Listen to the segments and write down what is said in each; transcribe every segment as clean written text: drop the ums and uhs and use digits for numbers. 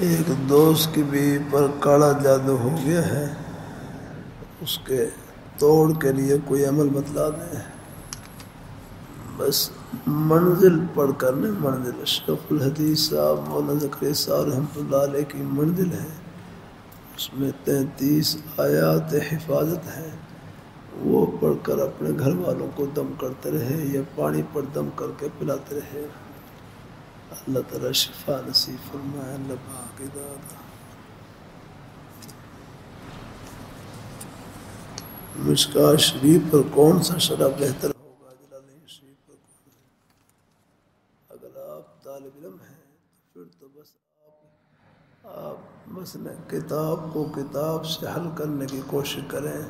ایک دوست کی بیوی پر کالا جادو ہو گیا ہے، اس کے توڑ کے لیے کوئی عمل بتلا دیں۔ بس منزل پڑھ کر نہیں، منزل شیخ الحدیث صاحب مولانا زکریا صاحب رحمۃ اللہ علیہ کی منزل ہے، اس میں 33 آیات حفاظت ہیں، وہ پڑھ کر اپنے گھر والوں کو دم کرتے رہے یا پانی پر دم کر کے پلاتے رہے، اللہ تعالیٰ شفا نصیب فرمائے۔ اللہ پاک دادا مشکوٰۃ شریف پر کون سا شرح بہتر ہوگا؟ جلالین شریف پر کون ہے؟ اگر آپ طالب علم ہیں تو پھر تو بس آپ مثلا کتاب کو کتاب سے حل کرنے کی کوشش کریں۔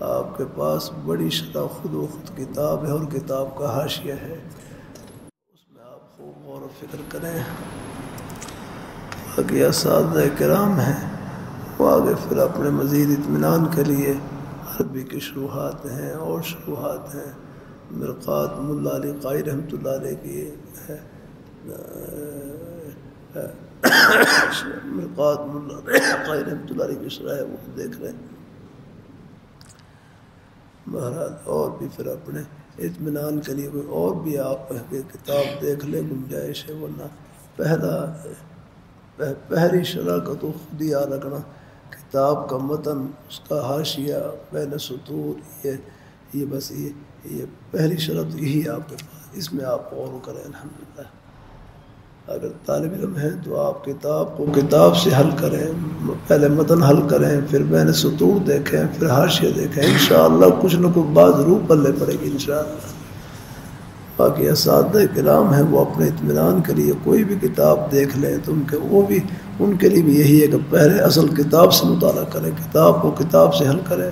آپ کے پاس بڑی شرح خود و خود کتاب ہے اور کتاب کا حاشیہ ہے، اس میں آپ خوب غور و فکر کریں۔ باقی اساتذہ کرام ہیں، وہ آگے پھر اپنے مزید اطمینان کے لیے عربی کی شروحات ہیں اور شروحات ہیں۔ مرقات ملا علی قاری رحمۃ اللہ علیہ کی ہے، مرقات ملا علی قاری رحمۃ اللہ علیہ کی شرح ہے، وہ دیکھ رہے ہیں۔ بہرحال اور بھی پھر اپنے اطمینان کے لیے کوئی اور بھی آپ کتاب دیکھ لیں، گنجائش ہے، ورنہ پہلی شرح کا تو خود ہی یاد رکھنا، کتاب کا متن، اس کا حاشیہ، بین سطور، یہ بس یہ پہلی شرح تو یہی آپ کے پاس، اس میں آپ غور کریں۔ الحمدللہ اگر طالب علم ہیں تو آپ کتاب کو کتاب سے حل کریں، پہلے متن حل کریں، پھر بین سطور دیکھیں، پھر حاشیہ دیکھیں، انشاءاللہ کچھ نہ کچھ بات ضرور پلے پڑے گی انشاءاللہ۔ باقی اساتذہ کرام ہیں، وہ اپنے اطمینان کے لیے کوئی بھی کتاب دیکھ لیں تو ان کے لیے بھی یہی ہے کہ پہلے اصل کتاب سے مطالعہ کریں، کتاب کو کتاب سے حل کریں،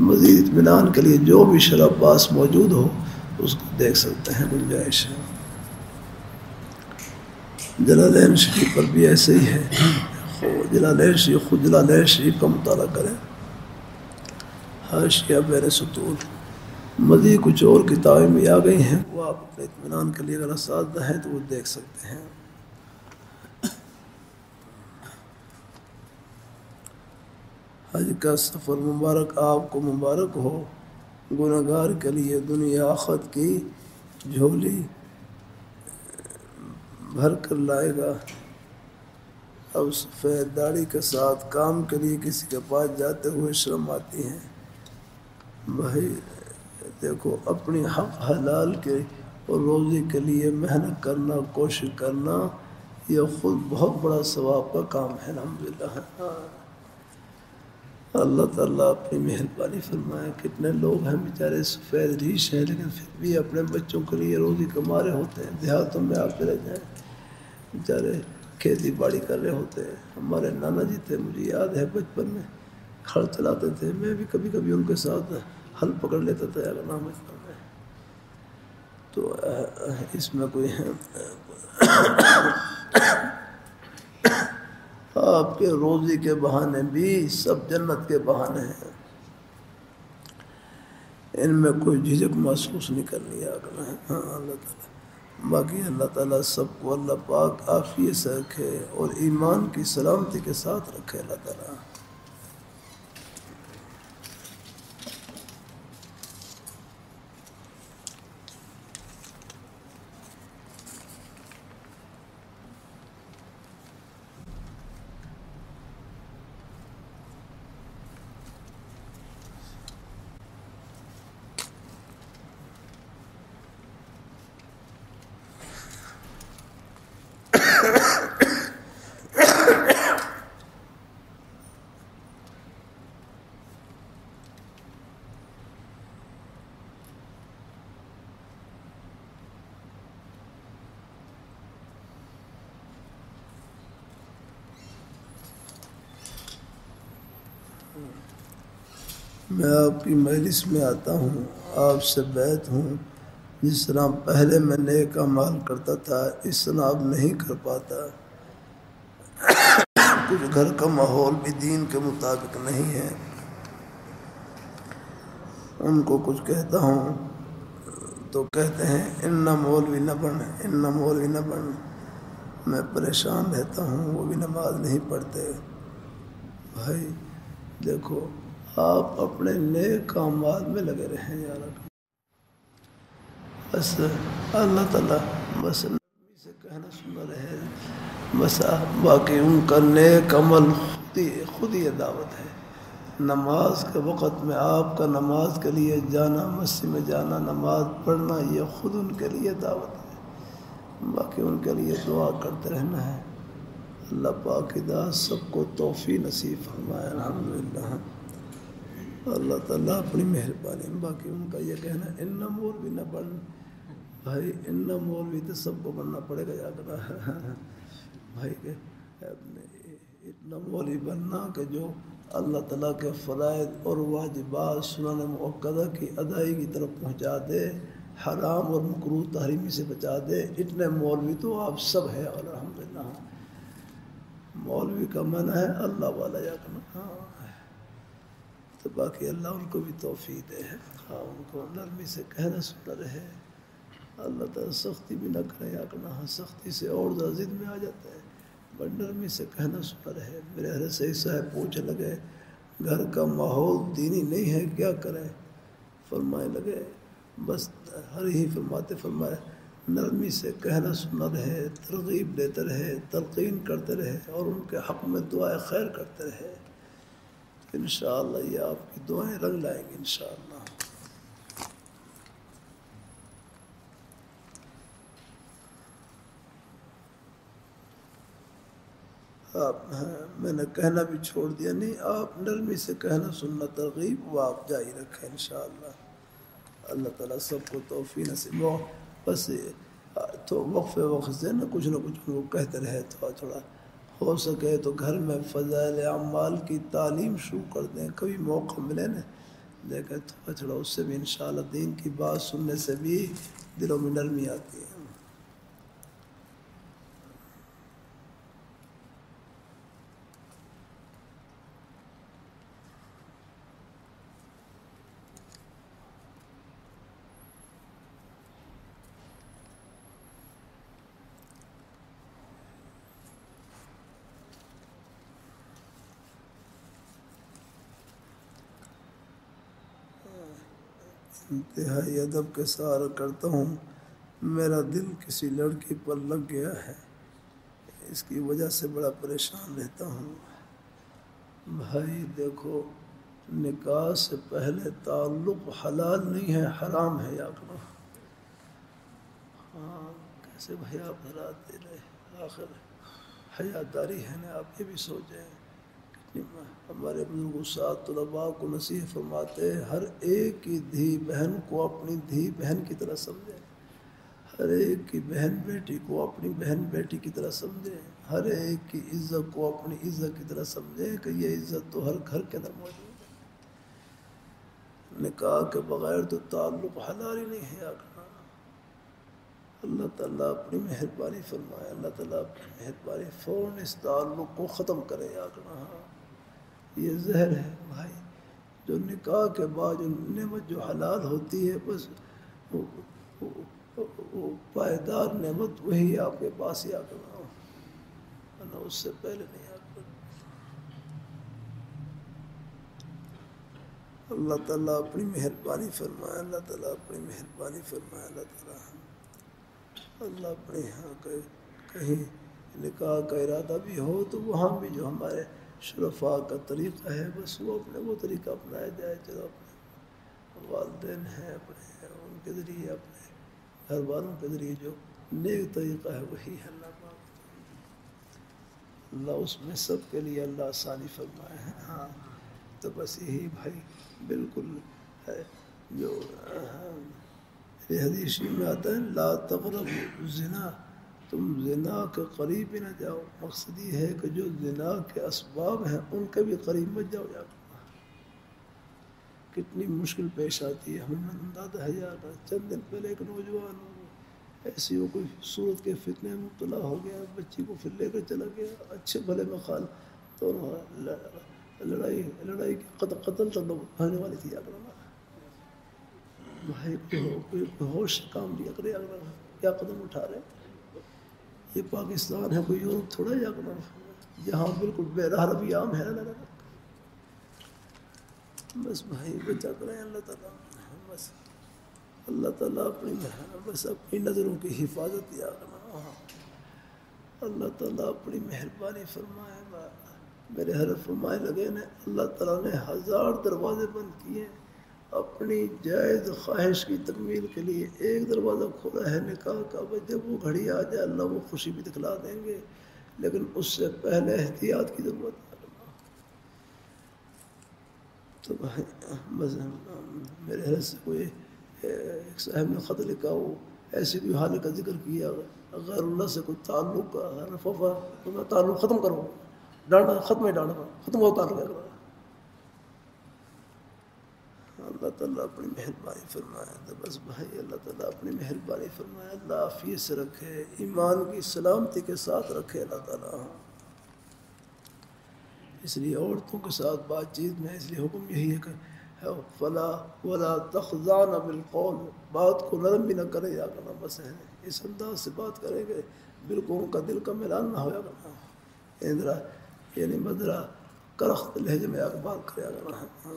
مزید اطمینان کے لیے جو بھی شرح پاس موجود ہو اس کو دیکھ سکتے ہیں، گنجائش ہے۔ جلالین شریف پر بھی ایسے ہی ہے، جلالین شریف خود جلالین شریف کا مطالعہ کریں، حاشیہ، بین سطور، مزید کچھ اور کتابیں بھی آ گئی ہیں، وہ آپ اپنے اطمینان کے لیے اگر اساتذہ ہیں تو وہ دیکھ سکتے ہیں۔ حج کا سفر مبارک آپ کو مبارک ہو، گنہگار کے لیے دنیا آخرت کی جھولی بھر کر لائے گا۔ اب سفید داڑھی کے ساتھ کام کے لیے کسی کے پاس جاتے ہوئے شرم آتی ہے۔ بھائی دیکھو، اپنی حق حلال کے اور روزی کے لیے محنت کرنا، کوشش کرنا، یہ خود بہت بڑا ثواب کا کام ہے۔ الحمدللہ اللہ تعالیٰ اپنی مہربانی فرمائے۔ کتنے لوگ ہیں بیچارے سفید ریش ہیں لیکن پھر بھی اپنے بچوں کے لیے روزی کما رہے ہوتے ہیں، دیہاتوں میں آپ چلے جائیں بیچارے کھیتی باڑی کر رہے ہوتے ہیں۔ ہمارے نانا جی تھے، مجھے یاد ہے بچپن میں ہل چلاتے تھے، میں بھی کبھی کبھی ان کے ساتھ ہل پکڑ لیتا تھا اگر بچپن میں، تو اس میں کوئی آپ کے روزی کے بہانے بھی سب جنت کے بہانے ہیں، ان میں کوئی جھجک محسوس نہیں کرنی ہے۔ ہاں اللہ تعالیٰ، باقی اللہ تعالیٰ سب کو اللہ پاک عافیت سے رکھے اور ایمان کی سلامتی کے ساتھ رکھے اللہ تعالیٰ۔ میں آپ کی مجلس میں آتا ہوں، آپ سے بیعت ہوں، جس طرح پہلے میں نیک اعمال کرتا تھا اس طرح اب نہیں کر پاتا۔ کچھ گھر کا ماحول بھی دین کے مطابق نہیں ہے، ان کو کچھ کہتا ہوں تو کہتے ہیں ان نہ مولوی نہ بن، ان نہ مولوی نہ بن، میں پریشان رہتا ہوں، وہ بھی نماز نہیں پڑھتے۔ بھائی دیکھو آپ اپنے نیک اعمال میں لگے رہیں یار، بس اللہ تعالیٰ بس نبی سے کہنا سنا رہے، بس باقی ان کا نیک عمل خود ہی دعوت ہے۔ نماز کے وقت میں آپ کا نماز کے لیے جانا، مسجد میں جانا، نماز پڑھنا، یہ خود ان کے لیے دعوت ہے۔ باقی ان کے لیے دعا کرتے رہنا ہے۔ اللہ پاک ہدایت سب کو توفیق نصیب فرمائے، الحمدللہ۔ اللہ تعالیٰ اپنی مہربانی۔ باقی ان کا یہ کہنا ان مولوی نہ بن، بھائی ان مولوی تو سب کو بننا پڑے گا یاد رہا بھائی کہ اتنا مولوی بننا کہ جو اللہ تعالیٰ کے فرائض اور واجبات سنن مؤکدہ کی ادائیگی کی طرف پہنچا دے، حرام اور مکروہ تحریمی سے بچا دے، اتنے مولوی تو آپ سب ہیں الحمدللہ۔ مولوی کا معنی ہے اللہ والا یا کرنا، تو باقی اللہ ان کو بھی توفیق دے، ہاں ان کو نرمی سے کہنا سننا رہے، اللہ تعالیٰ سختی بھی نہ کرے یا کرنا، ہاں سختی سے اور زیادہ ضد میں آ جاتا ہے، بڑی نرمی سے کہنا سننا رہے۔ میرے حضرت سید صاحب پوچھنے لگے گھر کا ماحول دینی نہیں ہے کیا کریں؟ فرمائے لگے بس ہر ہی فرمائے نرمی سے کہنا سننا رہے، ترغیب دیتے رہے، تلقین کرتے رہے اور ان کے حق میں دعائیں خیر کرتے رہے، انشاءاللہ یہ آپ کی دعائیں رنگ لائیں گی انشاءاللہ۔ آپ میں نے کہنا بھی چھوڑ دیا، نہیں آپ نرمی سے کہنا سننا ترغیب وہ آپ جاری رکھیں انشاءاللہ۔ اللہ تعالیٰ سب کو توفیق نصیب ہو، بس تو وقت سے نہ کچھ وہ کہتے رہے، تھوڑا ہو سکے تو گھر میں فضائل اعمال کی تعلیم شروع کر دیں، کبھی موقع ملے نا دیکھیں تھوڑا اس سے بھی انشاءاللہ دین کی بات سننے سے بھی دلوں میں نرمی آتی ہے۔ انتہائی ادب کے ساتھ کرتا ہوں، میرا دل کسی لڑکی پر لگ گیا ہے، اس کی وجہ سے بڑا پریشان رہتا ہوں۔ بھائی دیکھو نکاح سے پہلے تعلق حلال نہیں ہے، حرام ہے یا کرو۔ ہاں کیسے بھائی آپ حضرات دے رہے، آخر حیاداری ہے نا، آپ یہ بھی سوچیں۔ ہمارے بزرگ استاد طلباء کو نصیحت فرماتے ہیں ہر ایک کی دھی بہن کو اپنی دھی بہن کی طرح سمجھے، ہر ایک کی بہن بیٹی کو اپنی بہن بیٹی کی طرح سمجھے، ہر ایک کی عزت کو اپنی عزت کی طرح سمجھے کہ یہ عزت تو ہر گھر کے اندر موجود ہے۔ نکاح کے بغیر تو تعلق حلال ہی نہیں ہے۔ اللہ تعالیٰ اپنی مہربانی فرمائے، اللہ تعالیٰ اپنی مہربانی فوراً اس تعلق کو ختم کرے یا کرنا، یہ زہر ہے بھائی۔ جو نکاح کے بعد جو نعمت جو حلال ہوتی ہے بس وہ پائیدار نعمت وہی آپ کے پاس ہی آ کرنا، ورنہ اس سے پہلے نہیں آ کرنا۔ اللہ تعالیٰ اپنی مہربانی فرمائے، اللہ تعالیٰ اپنی مہربانی فرمائے، اللہ تعالیٰ اپنے یہاں کہیں نکاح کا ارادہ بھی ہو تو وہاں بھی جو ہمارے شرفاء کا طریقہ ہے بس وہ اپنے وہ طریقہ اپنایا جائے، جو اپنے والدین ہیں اپنے ان کے ذریعے، اپنے گھر والوں کے ذریعے جو نیک طریقہ ہے وہی ہے۔ اللہ اس میں سب کے لیے اللہ آسانی فرمائے ہیں۔ ہاں تو بس یہی بھائی بالکل ہے جو یہ حدیث میں آتا ہے لا تقربوا الزنا، تم زنا کے قریب ہی نہ جاؤ۔ مقصد یہ ہے کہ جو زنا کے اسباب ہیں ان کے بھی قریب مت جاؤ۔ کتنی مشکل پیش آتی ہے، ہمیں اندازہ ہے یار، چند دن پہلے ایک نوجوان ایسی وہ کوئی صورت کے فتنے میں مبتلا ہو گیا، بچی کو پھر لے کر چلا گیا، اچھے بھلے میں خال تو لڑائی کی قتل تک ہونے والی تھی۔ بھائی کوئی ہوش کام لیا کرے، کیا قدم اٹھا رہے، یہ پاکستان ہے، کوئی یورپ تھوڑا جا کرنا جہاں بالکل بے راہ روی عام ہے. بس بھائی بچا کریں اللہ تعالیٰ، بس اللہ تعالیٰ اپنی بس اپنی نظروں کی حفاظت یا کرنا. اللہ تعالیٰ اپنی مہربانی فرمائے. میرے حضرت فرمائے لگے نے اللہ تعالیٰ نے 1000 دروازے بند کیے اپنی جائز خواہش کی تکمیل کے لیے. ایک دروازہ کھولا ہے نکاح کا، جب وہ گھڑی آ جائے اللہ وہ خوشی بھی دکھلا دیں گے، لیکن اس سے پہلے احتیاط کی ضرورت ہے. تو بھائی بس میرے حضرت سے کوئی ایک صاحب نے خط لکھا، وہ ایسی بھی حال کا ذکر کیا غیر اللہ سے کوئی تعلق کا رفع تو میں تعلق ختم کروں، ڈانٹا ختم ہی ڈانٹا ختم ہوتا رہے. اللہ تعالیٰ اپنی مہربانی فرمائے. تو بس بھائی اللہ تعالیٰ اپنی مہربانی فرمائے، اللہ عافیت سے رکھے، ایمان کی سلامتی کے ساتھ رکھے اللہ تعالیٰ. اس لیے عورتوں کے ساتھ بات چیت میں اس لیے حکم یہی ہے کہ فلا ولا تخضعن بالقول، بات کو نرم بھی نہ کرے یا کرنا. بس ہے اس انداز سے بات کریں گے بالکل ان کا دل کا میلان نہ ہویا کرنا. اندرا یعنی مدرا کرخت لہجے میں اقبال کریا کرنا.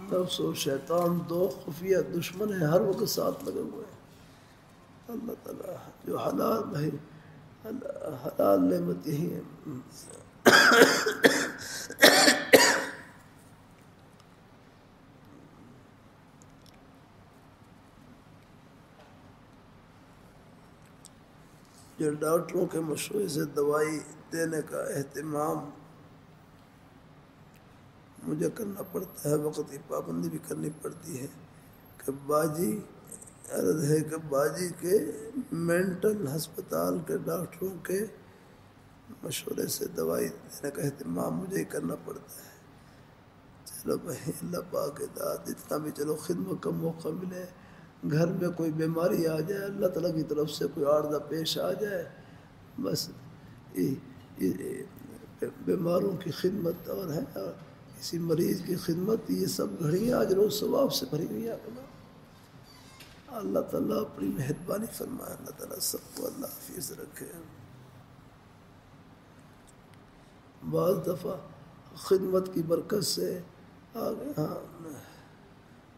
نفس و شیطان دو خفیہ دشمن ہیں، ہر وقت ساتھ لگے ہوئے ہیں. اللہ تعالیٰ جو حلال بھائی حلال نعمت یہی ہے. جو ڈاکٹروں کے مشورے سے دوائی دینے کا اہتمام مجھے کرنا پڑتا ہے، وقت کی پابندی بھی کرنی پڑتی ہے کہ باجی عرض ہے کہ باجی کے مینٹل ہسپتال کے ڈاکٹروں کے مشورے سے دوائی دینے کا اہتمام مجھے ہی کرنا پڑتا ہے. چلو بھائی اللہ پاک ذات جتنا بھی چلو خدمت کا موقع ملے، گھر میں کوئی بیماری آ جائے، اللہ تعالیٰ کی طرف سے کوئی عارضہ پیش آ جائے، بس بیماروں کی خدمت اور ہے کسی مریض کی خدمت، یہ سب گھڑیاں اجر و ثواب سے بھری ہوئی ہیں. اللہ تعالیٰ اپنی مہربانی فرمائے. اللہ تعالیٰ سب کو اللہ حافظ رکھے. بعض دفعہ خدمت کی برکت سے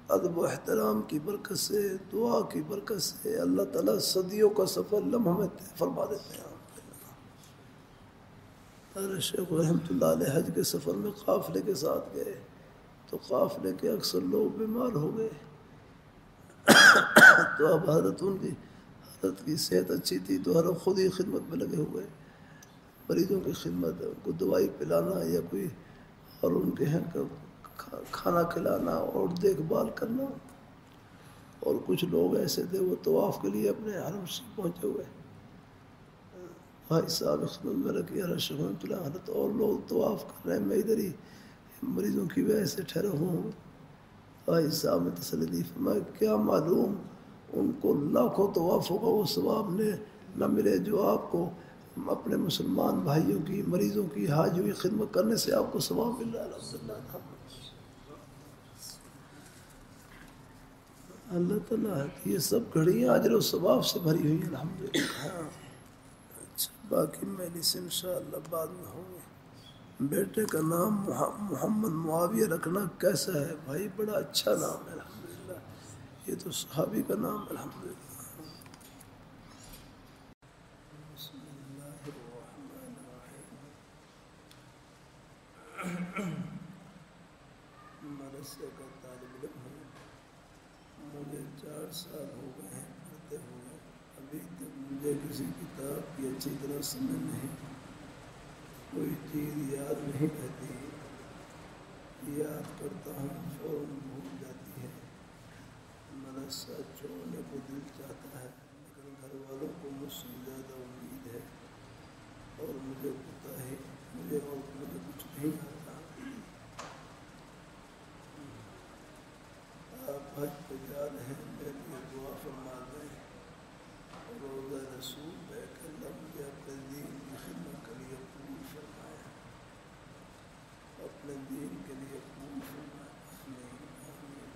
ادب و احترام کی برکت سے، دعا کی برکت سے اللہ تعالیٰ صدیوں کا سفر لمحہ میں فرما دیتے ہیں. حضرت شیخ رحمۃ اللہ علیہ حج کے سفر میں قافلے کے ساتھ گئے تو قافلے کے اکثر لوگ بیمار ہو گئے. تو اب حضرت کی صحت اچھی تھی تو حضرت خود ہی خدمت میں لگے ہوئے، مریضوں کی خدمت، ان کو دوائی پلانا یا کوئی اور ان کے ہیں کھانا کھلانا اور دیکھ بھال کرنا. اور کچھ لوگ ایسے تھے وہ طواف کے لیے اپنے حرم سے پہنچے ہوئے. بھائی صاحب خدمت میں رکھی حضرت اور لوگ طواف کر رہے ہیں، میں ادھر ہی مریضوں کی وجہ سے ٹھہرا ہوں. بھائی صاحب نے تسلی دی، فرمایا کیا معلوم ان کو لاکھوں طواف ہوگا وہ ثواب نہ ملے جو آپ کو اپنے مسلمان بھائیوں کی مریضوں کی حاجیوں کی خدمت کرنے سے آپ کو ثواب مل رہا ہے. الحمدللہ اللہ تعالیٰ یہ سب گھڑیاں اجر و ثواب سے بھری ہوئی ہیں. الحمدللہ. اچھا باقی میڈیسن انشاءاللہ بعد میں ہوں گے. بیٹے کا نام محمد معاویہ رکھنا کیسا ہے؟ بھائی بڑا اچھا نام ہے الحمدللہ، یہ تو صحابی کا نام ہے الحمدللہ. بسم اللہ الرحمن الرحیم. مدرسے کا طالب علم ہوں، مجھے 4 سال ہو گئے ہیں پڑھتے ہوئے، ابھی تک مجھے کسی کتاب کی اچھی طرح سمجھ نہیں، کوئی چیز یاد نہیں رہتی، یاد کرتا ہوں فوراً بھول جاتی ہے. مدرسہ چھوڑنے کو دل چاہتا ہے لیکن گھر والوں کو مجھ سے زیادہ امید ہے اور مجھے پتہ ہے مجھے کچھ نہیں آتا. آپ حج پہ جا رہے ہیں، میرے لیے دعا فرما دیں. روزہ رسول بیٹھ کر اللہ مجھے اپنے دین کی خدمت کے لیے قبول فرمائے، اپنے دین کے لیے قبول فرمائے. آمین آمین.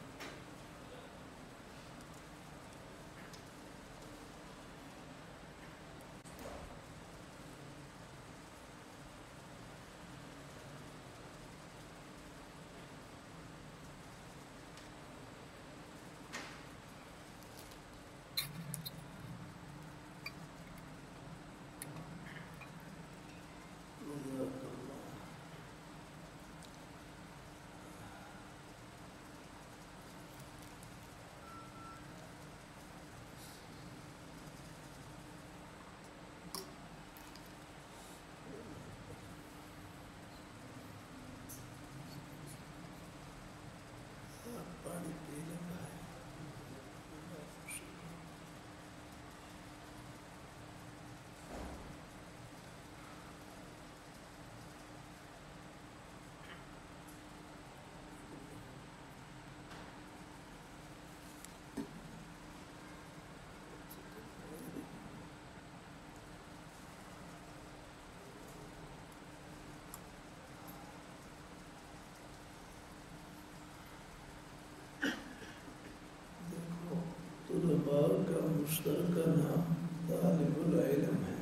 مشترکہ نام طالب العلم ہے،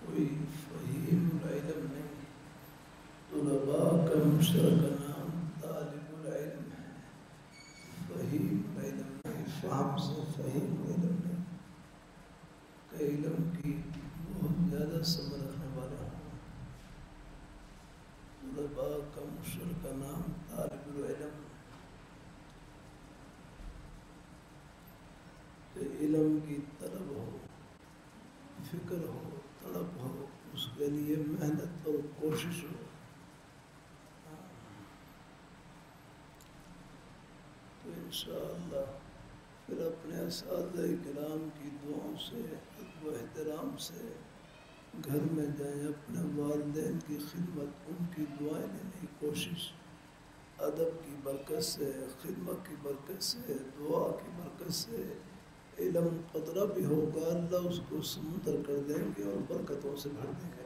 کوئی فہیم العلم نہیں۔ طلباء کا مشترکہ نام طالب العلم ہے، فہیم علم نہیں، فہم سے فہیم علم نہیں کہ علم کی بہت زیادہ سمجھ رکھنے والا ہوں۔ طلباء کا مشترکہ نام طالب العلم ہے کہ علم کی طلب ہو، فکر ہو، طلب ہو، اس کے لیے محنت اور کوشش ہو۔ تو انشاءاللہ پھر اپنے اساتذہ کرام کی دعاؤں سے، ادب و احترام سے گھر میں جائیں، اپنے والدین کی خدمت، ان کی دعائیں لینے کی کوشش، ادب کی برکت سے، خدمت کی برکت سے، دعا کی برکت سے علم قطرہ بھی ہوگا، اللہ اس کو سمندر کر دیں گے اور برکتوں سے بھر دیں گے۔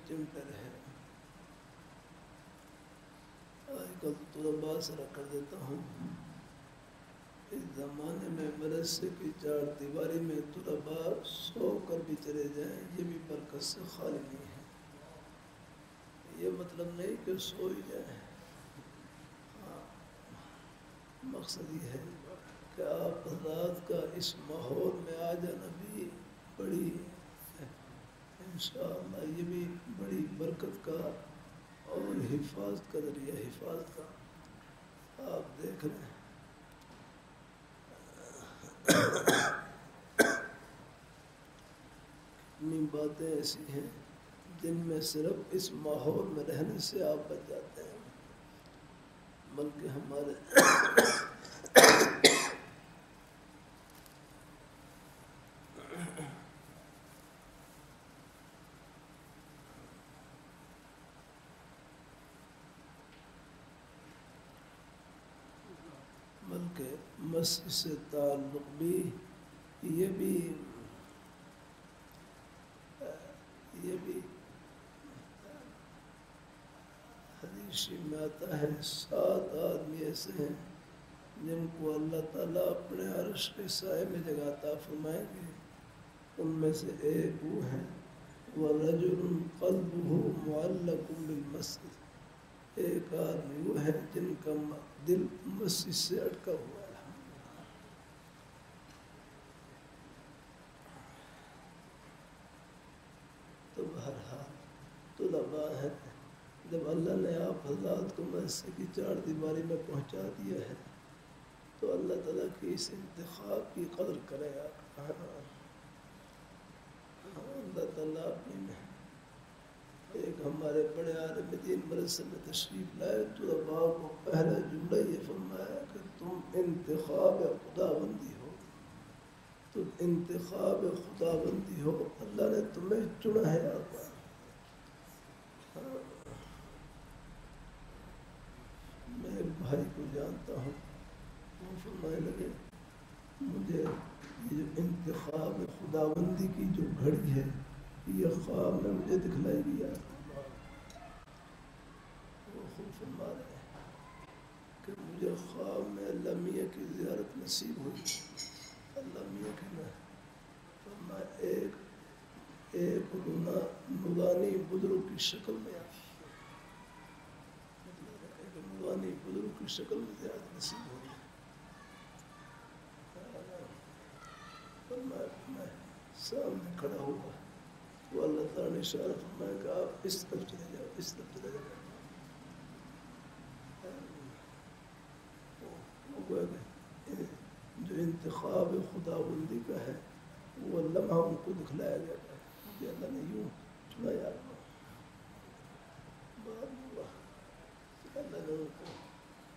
چمٹے رہے آج کل طلباء سے کر دیتا ہوں، اس زمانے میں مدرسے کی چار دیواری میں طلباء سو کر بھی چلے جائیں، یہ بھی برکت سے خالی نہیں ہے۔ یہ مطلب نہیں کہ سو ہی جائیں، مقصد یہ ہے کہ آپ حضرات کا اس ماحول میں آ جانا بھی بڑی انشاءاللہ یہ بھی بڑی برکت کا اور حفاظت کا ذریعہ، حفاظت کا۔ آپ دیکھ رہے ہیں کتنی باتیں ایسی ہیں جن میں صرف اس ماحول میں رہنے سے آپ بچ جاتے ہیں، بلکہ ہمارے مسجد سے تعلق بھی یہ بھی حدیث میں آتا ہے، 7 آدمی ایسے ہیں جن کو اللہ تعالیٰ اپنے عرش کے سائے میں جگہ عطا فرمائیں گے، ان میں سے ایک وہ ہے وَرَجُلٌ قَلْبُهُ مُعَلَّقٌ بِالْمَسْجِدِ، ایک آدمی وہ ہے جن کا دل مسجد سے اٹکا ہوا ہے۔ تو بہرحال طلباء ہے، جب اللہ نے آپ حضرات کو مدرسے کی چار دیواری میں پہنچا دیا ہے تو اللہ تعالیٰ کی اس انتخاب کی قدر کرے آپ۔ اللہ تعالیٰ اپنی میں ایک ہمارے بڑے عالم دین مدرسے میں تشریف لائے، طلباء کو پہلا جملہ یہ فرمایا کہ تم انتخاب خدا بندی ہو، تم انتخاب خدا بندی ہو، اللہ نے تمہیں چنا ہے۔ میں ایک بھائی کو جانتا ہوں، وہ فرمانے لگے مجھے یہ جو انتخاب خدا بندی کی جو گھڑی ہے یہ خواب میں مجھے دکھلائی گیا۔ وہ خود فرما رہے ہیں کہ مجھے خواب میں اللہ میاں کی زیارت نصیب ہوئی، اللہ میاں کی میں ایک نورانی بزرگ کی شکل میں نورانی بزرگ کی شکل میں زیارت نصیب ہوئی۔ میں سامنے کھڑا ہوا، وہ اللہ تعالیٰ نے اشارہ فرمایا کہ آپ اس طرف چلے جاؤ، اس طرف چلے جاؤ۔ جو انتخاب خدا بندی کا ہے وہ لمحہ ان کو دکھلایا گیا ہے، مجھے اللہ نے یوں چنایا۔ بعد میں ہوا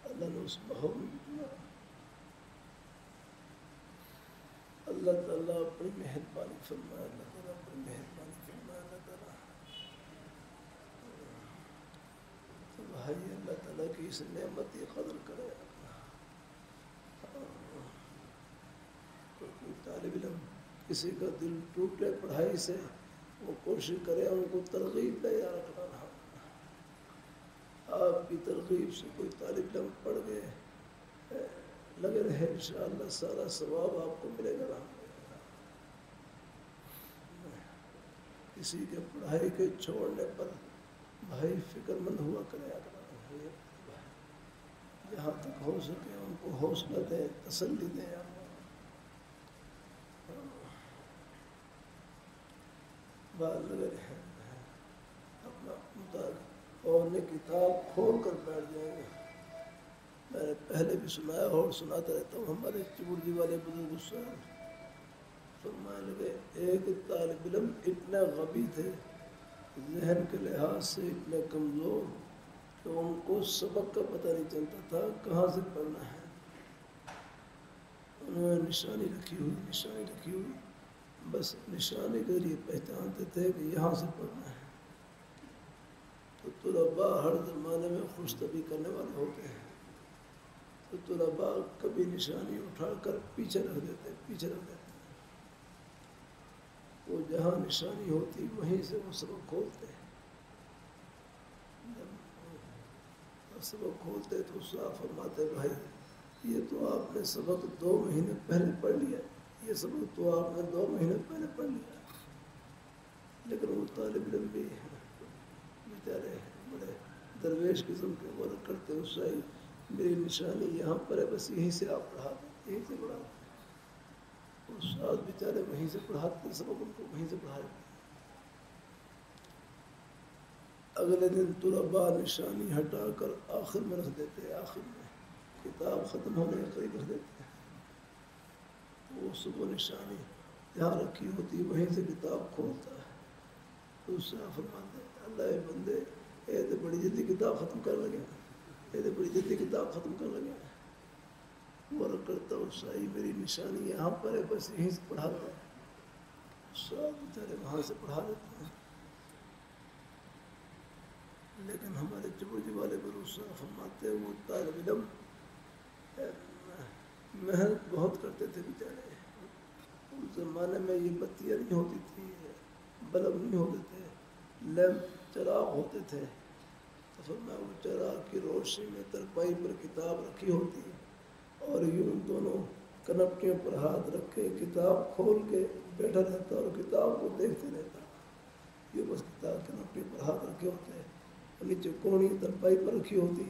اللہ نے اس ماحول میں چنا۔ اللہ تعالیٰ اپنی مہربانی فرمائے، اللہ تعالیٰ اپنی مہربانی فرمائے، اللہ تعالیٰ تو بھائی اللہ تعالیٰ کی اس نعمت کی قدر کرے۔ کوئی طالب علم کسی کا دل ٹوٹے پڑھائی سے، وہ کوشش کرے ان کو ترغیب دے، یا رکھنا آپ کی ترغیب سے کوئی طالب علم پڑھ گئے لگے رہے انشاءاللہ سارا ثواب آپ کو ملے گا. کسی کے پڑھائی کے چھوڑنے پر بھائی فکر مند ہوا کرے. جہاں تک ہو سکے ان کو حوصلہ دیں، تسلی دیں. بات لگے رہے اپنا مطالعہ اور نے کتاب کھول کر بیٹھ جائیں گے. میں نے پہلے بھی سنایا اور سناتا رہتا ہوں. ہمارے چبڑ جی والے بزرگ صاحب فرمانے لگے ایک طالب علم اتنا غبی تھے، ذہن کے لحاظ سے اتنے کمزور کہ ان کو سبق کا پتہ نہیں چلتا تھا کہاں سے پڑھنا ہے. انہوں نے نشانی رکھی ہوئی بس نشانی کے لیے پہچانتے تھے کہ یہاں سے پڑھنا ہے. تو طلباء ہر زمانے میں خوش طبی کرنے والے ہوتے ہیں. تو طلباء کبھی نشانی اٹھا کر پیچھے رکھ دیتے. وہ جہاں نشانی ہوتی وہیں سے وہ سبق کھولتے. جب سبق کھولتے تو صاحب فرماتے بھائی یہ تو آپ نے سبق 2 مہینے پہلے پڑھ لیا، یہ سبق تو آپ نے 2 مہینے پہلے پڑھ لیا. لیکن وہ طالب علم بھی بیچارے بڑے درویش قسم کے ورک کرتے اسائی میری نشانی یہاں پر ہے بس یہیں سے آپ پڑھا دیں، یہیں سے پڑھا دیں. استاد بیچارے وہیں سے پڑھاتے سبق ان کو وہیں سے پڑھا دیتے. اگلے دن طلباء نشانی ہٹا کر آخر میں رکھ دیتے. آخر میں کتاب ختم ہونے کے قریب رکھ دیتے. وہ صبح نشانی جہاں رکھی ہوتی وہیں سے کتاب کھولتا ہے. تو اس سے فرماتے اللہ بندے اے تو بڑی جلدی کتاب ختم کر لگے. ورک کرتا عیسائی میری نشانی یہاں پر ہے بس یہیں سے پڑھاتا ہے. سب بیچارے وہاں سے پڑھا دیتے ہیں. لیکن ہمارے چبوجی والے بروسا فرماتے وہ طالب علم محنت بہت کرتے تھے بیچارے. اس زمانے میں یہ بتیاں نہیں ہوتی تھی، بلب نہیں ہوتے تھے، لیمپ چراغ ہوتے تھے. تو فرمایا وہ چراغ کی روشنی میں ترپائی پر کتاب رکھی ہوتی اور یوں دونوں کنپٹیوں پر ہاتھ رکھے کتاب کھول کے بیٹھا رہتا اور کتاب کو دیکھتے رہتا. یہ بس کتاب کنپٹیوں پر ہاتھ رکھے ہوتے ہیں اور نیچے کونی ترپائی پر رکھی ہوتی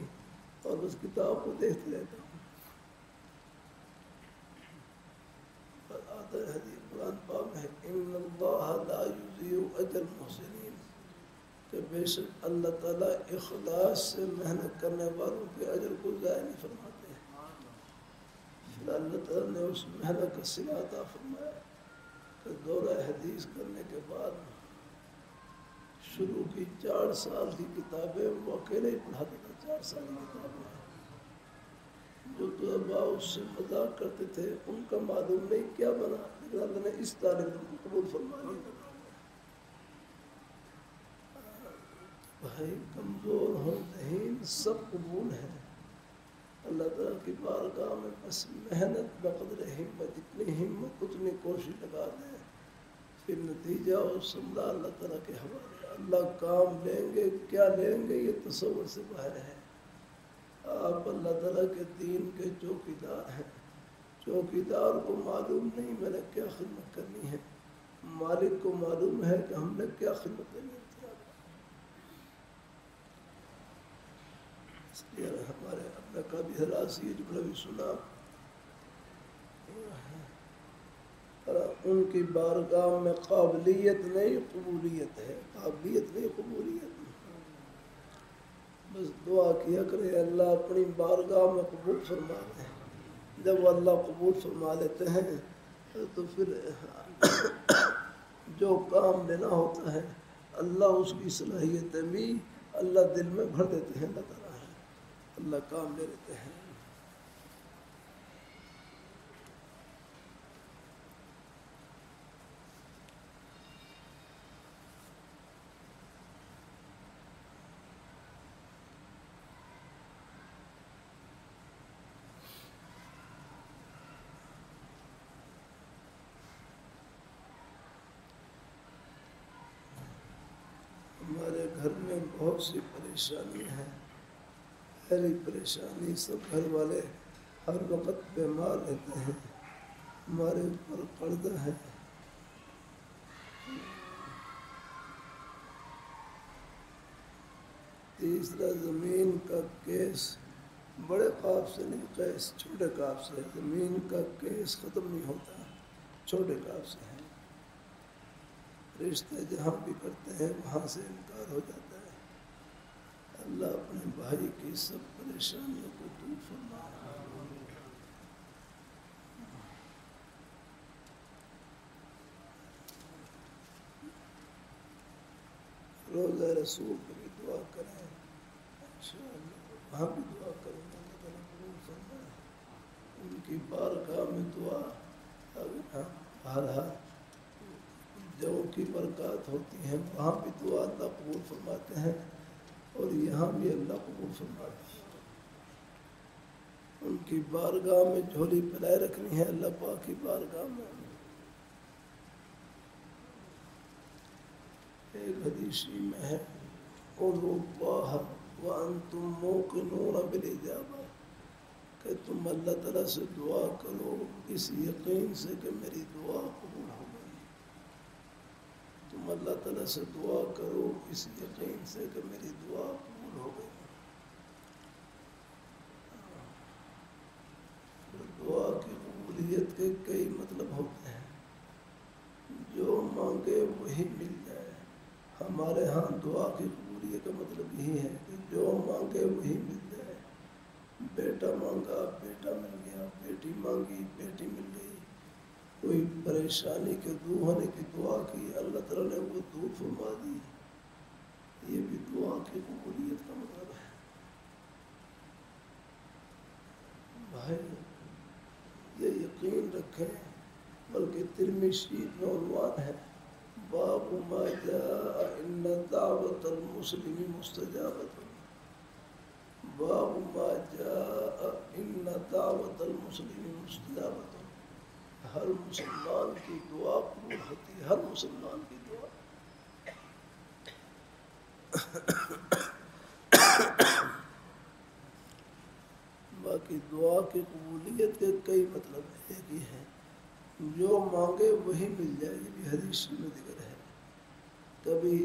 اور بس کتاب کو دیکھتے رہتا. آتا ہے حدیث قرآن پاک میں ان اللہ لا یضیع اجر المحسنین کہ بے شک اللہ تعالیٰ اخلاص سے محنت کرنے والوں کے اجر کو ضائع نہیں فرماتے. پھر اللہ تعالیٰ نے اس محنت کا صلہ عطا فرمایا کہ دورہ حدیث کرنے کے بعد شروع کی 4 سال کی کتابیں وہ اکیلے ہی پڑھاتا تھا. 4 سال کی کتابیں جو طلباء اس سے مذاق کرتے تھے ان کا معلوم نہیں کیا بنا، لیکن اللہ نے اس طالب علم کو قبول فرما لیا. بھائی کمزور ہوں ذہین سب قبول ہے. اللہ تعالیٰ کی بارگاہ میں بس محنت بقدر ہمت، جتنی ہمت اتنی کوشش لگا دیں، پھر نتیجہ اور ثمرہ اللہ تعالیٰ کے حوالے. اللہ کام لیں گے کیا لیں گے یہ تصور سے باہر ہے. آپ اللہ تعالیٰ کے دین کے چوکیدار ہیں. چوکیدار کو معلوم نہیں میں نے کیا خدمت کرنی ہے، مالک کو معلوم ہے کہ ہم نے کیا خدمت کرنی ہے. اس لیے ہمارے اپنا کبھی حراس یہ جملہ بھی سنا ان کی بارگاہ میں قابلیت نہیں قبولیت ہے. قابلیت نہیں قبولیت. بس دعا کیا کرے اللہ اپنی بارگاہ میں قبول فرما لے. جب اللہ قبول فرما لیتے ہیں تو پھر جو کام لینا ہوتا ہے اللہ اس کی صلاحیتیں بھی اللہ دل میں بھر دیتے ہیں. اللہ تعالیٰ اللہ کام لے لیتے ہیں. ہمارے گھر میں بہت سی پریشانیاں ہیں. پہلی پریشانی سب گھر والے ہر وقت بیمار رہتے ہیں، ہمارے اوپر قرضہ ہے۔ تیسرا زمین کا کیس، بڑے قاف سے نہیں، کیس چھوٹے قاف سے، زمین کا کیس ختم نہیں ہوتا، چھوٹے قاف سے ہے۔ رشتے جہاں بھی کرتے ہیں وہاں سے انکار ہو جاتا ہے۔ اللہ اپنے بھائی کی سب پریشانیوں کو دور فرمائے۔ روزہ رسول کی بھی دعا کریں، انشاءاللہ وہاں بھی دعا کریں گے، اللہ تعالیٰ قبول فرمائے۔ ان کی بارگاہ میں دعا، ہر جو کی برکات ہوتی ہیں وہاں بھی دعا اللہ قبول فرماتے ہیں، اور یہاں بھی اللہ قبول فرماتے ہیں۔ ان کی بارگاہ میں جھولی پھیلائے رکھنی ہے، اللہ پاک کی بارگاہ میں۔ ایک حدیثی میں ہے، ادعوا اللہ وانتم موقنون بالاجابہ، کہ تم اللہ تعالیٰ سے دعا کرو اس یقین سے کہ میری دعا قبول ہو گئی۔ تم اللہ تعالیٰ سے دعا کرو اس یقین سے کہ میری دعا قبول ہو گئی۔ دعا کی قبولیت کے کئی مطلب ہوتے ہیں، جو مانگے وہی مل جائے۔ ہمارے ہاں دعا کی قبولیت کا مطلب یہی ہے کہ جو مانگے وہی مل جائے۔ بیٹا مانگا بیٹا مل گیا، بیٹی مانگی بیٹی مل گئی، کوئی پریشانی کے دور ہونے کی دعا کی، اللہ تعالیٰ نے وہ دور فرما دی۔ یہ بھی دعا کی قبولیت کا مطلب ہے۔ بھائی یہ یقین رکھیں، بلکہ ترمذی شریف میں عنوان ہے، باب ما جاء ان دعوت المسلم مستجابۃ، باب ما جاء ان دعوت المسلم مستجابۃ، ہر مسلمان کی دعا قبول ہوتی ہے، ہر مسلمان کی دعا۔ باقی دعا کی قبولیت کے کئی مطلب ایک ہی ہے، جو مانگے وہی مل جائے، یہ بھی حدیث میں ذکر ہے۔ کبھی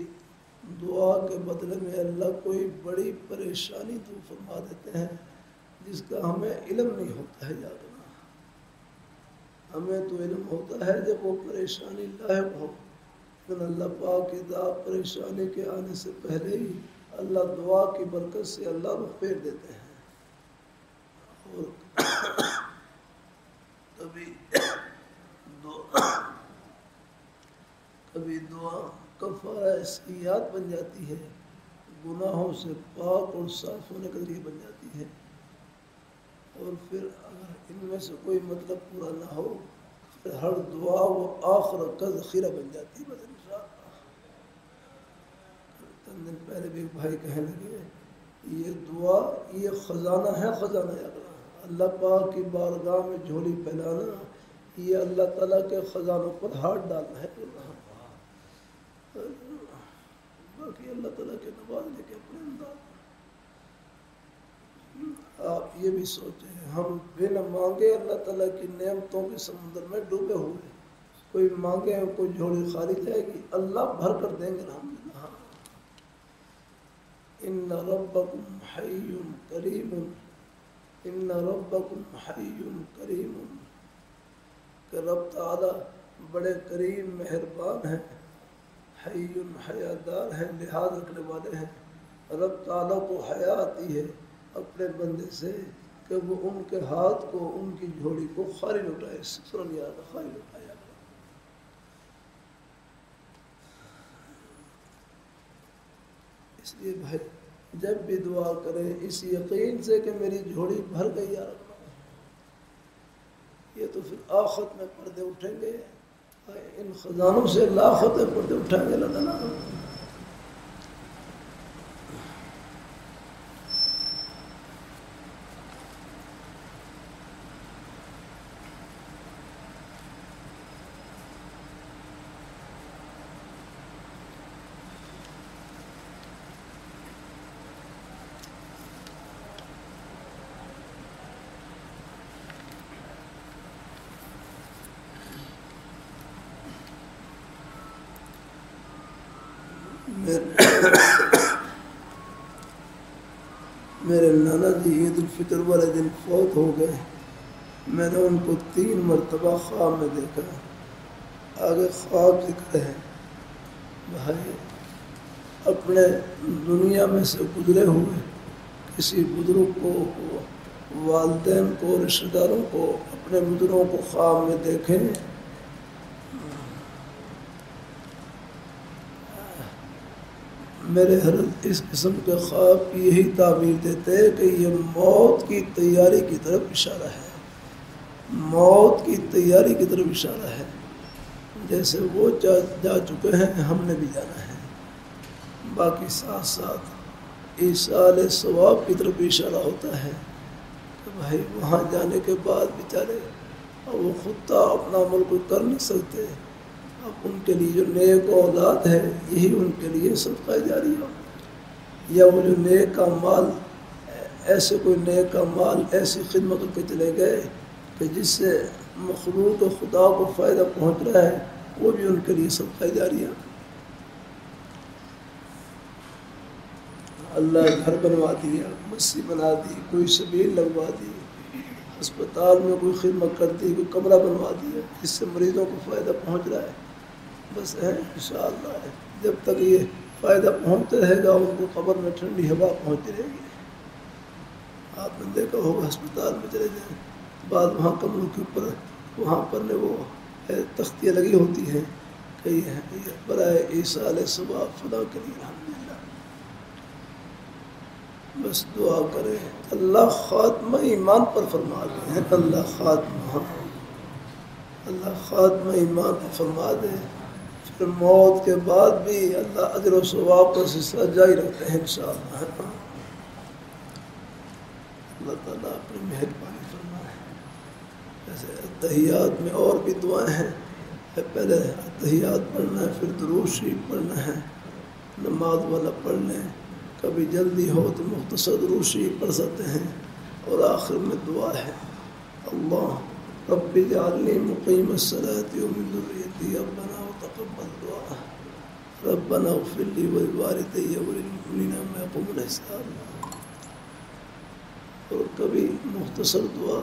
دعا کے بدلے میں اللہ کوئی بڑی پریشانی دور فرما دیتے ہیں جس کا ہمیں علم نہیں ہوتا ہے، یاد رکھنا۔ ہمیں تو علم ہوتا ہے جب وہ پریشانی لاحق ہو، لیکن اللہ پاک کی دعا پریشانی کے آنے سے پہلے ہی اللہ دعا کی برکت سے اللہ رخ پھیر دیتے ہیں۔ اور کبھی دعا کفارہ سیئات بن جاتی ہے، گناہوں سے پاک اور صاف ہونے کا ذریعہ بن جاتی ہے۔ اور پھر اگر ان میں سے کوئی مطلب پورا نہ ہو، پھر ہر دعا وہ آخر کا ذخیرہ بن جاتی ہے۔ چند دن پہلے بھی ایک بھائی کہنے لگے، یہ دعا یہ خزانہ ہے، خزانہ یاد رکھنا، اللہ پاک کی بارگاہ میں جھولی پھیلانا، یہ اللہ تعالیٰ کے خزانوں پر ہاتھ ڈالنا ہے۔ باقی اللہ تعالیٰ کے نوازنے کے اپنے انداز۔ آپ یہ بھی سوچیں، ہم بنا مانگے اللہ تعالیٰ کی نعمتوں کے سمندر میں ڈوبے ہوئے، کوئی مانگے کوئی جھولی خالی جائے گی، اللہ بھر کر دیں گے الحمدللہ۔ ان ربکم حی کریم، ان ربکم حی کریم، کہ رب تعالیٰ بڑے کریم مہربان ہیں، حی حیادار ہیں، لحاظ رکھنے والے ہیں۔ رب تعالیٰ کو حیا آتی ہے اپنے بندے سے کہ وہ ان کے ہاتھ کو، ان کی جھولی کو خالی لوٹائے، صفر یاد خالی لوٹائے۔ اس لیے بھائی جب بھی دعا کریں اس یقین سے کہ میری جھولی بھر گئی یا رب، یہ تو پھر آخرت میں پردے اٹھیں گے، ان خزانوں سے اللہ آخرت میں پردے اٹھائیں گے اللہ تعالیٰ۔ میرے نانا جی عید الفطر والے دن فوت ہو گئے. میں نے ان کو 3 مرتبہ خواب میں دیکھا. آگے خواب ذکر ہے. بھائی اپنے دنیا میں سے گزرے ہوئے کسی بزرگ کو، والدین کو، رشتہ داروں کو، اپنے بزرگوں کو خواب میں دیکھیں. میرے حضرت اس قسم کے خواب کی یہی تعبیر دیتے ہیں کہ یہ موت کی تیاری کی طرف اشارہ ہے. موت کی تیاری کی طرف اشارہ ہے. جیسے وہ جا چکے ہیں ہم نے بھی جانا ہے. باقی ساتھ ساتھ ایصال ثواب کی طرف اشارہ ہوتا ہے کہ بھائی وہاں جانے کے بعد بیچارے وہ خود تو اپنا عمل کوئی کر نہیں سکتے. اب ان کے لیے جو نیک اولاد ہے یہی ان کے لیے صدقہ جاریہ ہو، یا وہ جو نیک کا مال، ایسے کوئی نیک کا مال ایسی خدمت کر کے چلے گئے کہ جس سے مخلوق خدا کو فائدہ پہنچ رہا ہے، وہ بھی ان کے لیے صدقہ جاریہ. اللہ گھر بنوا دیا، مسجد بنا دی، کوئی سبیل لگوا دی، ہسپتال میں کوئی خدمت کر دی، کوئی کمرہ بنوا دیا جس سے مریضوں کو فائدہ پہنچ رہا ہے. بس ہے انشاءاللہ جب تک یہ فائدہ پہنچتا رہے گا ان کو قبر میں ٹھنڈی ہوا پہنچتی رہے گی. آپ نے دیکھا ہوگا ہسپتال میں چلے جائیں بعد وہاں کمروں کے اوپر وہاں پر وہ تختیاں لگی ہوتی ہیں کہ یہ برائے ایصال ثواب خدا کے لیے. الحمدللہ بس دعا کریں اللہ خاتمہ ایمان پر فرما دے. اللہ خاتمہ ایمان پر فرما دے. پھر موت کے بعد بھی اللہ اجر و ثواب کا سلسلہ جاری رکھتے ہیں انشاءاللہ. اللہ تعالیٰ اپنی مہربانی فرمائے. جیسے اتحیات میں اور بھی دعائیں ہیں. پہلے اتحیات پڑھنا ہے، پھر درود شریف پڑھنا ہے، نماز والا پڑھ لیں. کبھی جلدی ہو تو مختصر درود شریف پڑھ سکتے ہیں. اور آخر میں دعا ہے اللہ رب اجعلنی مقیم الصلاۃ ومن ذریتی ربنا وتقبل دعاء ربنا اغفر لی ولوالدی وللمؤمنین یوم یقوم الحساب. اور کبھی مختصر دعا،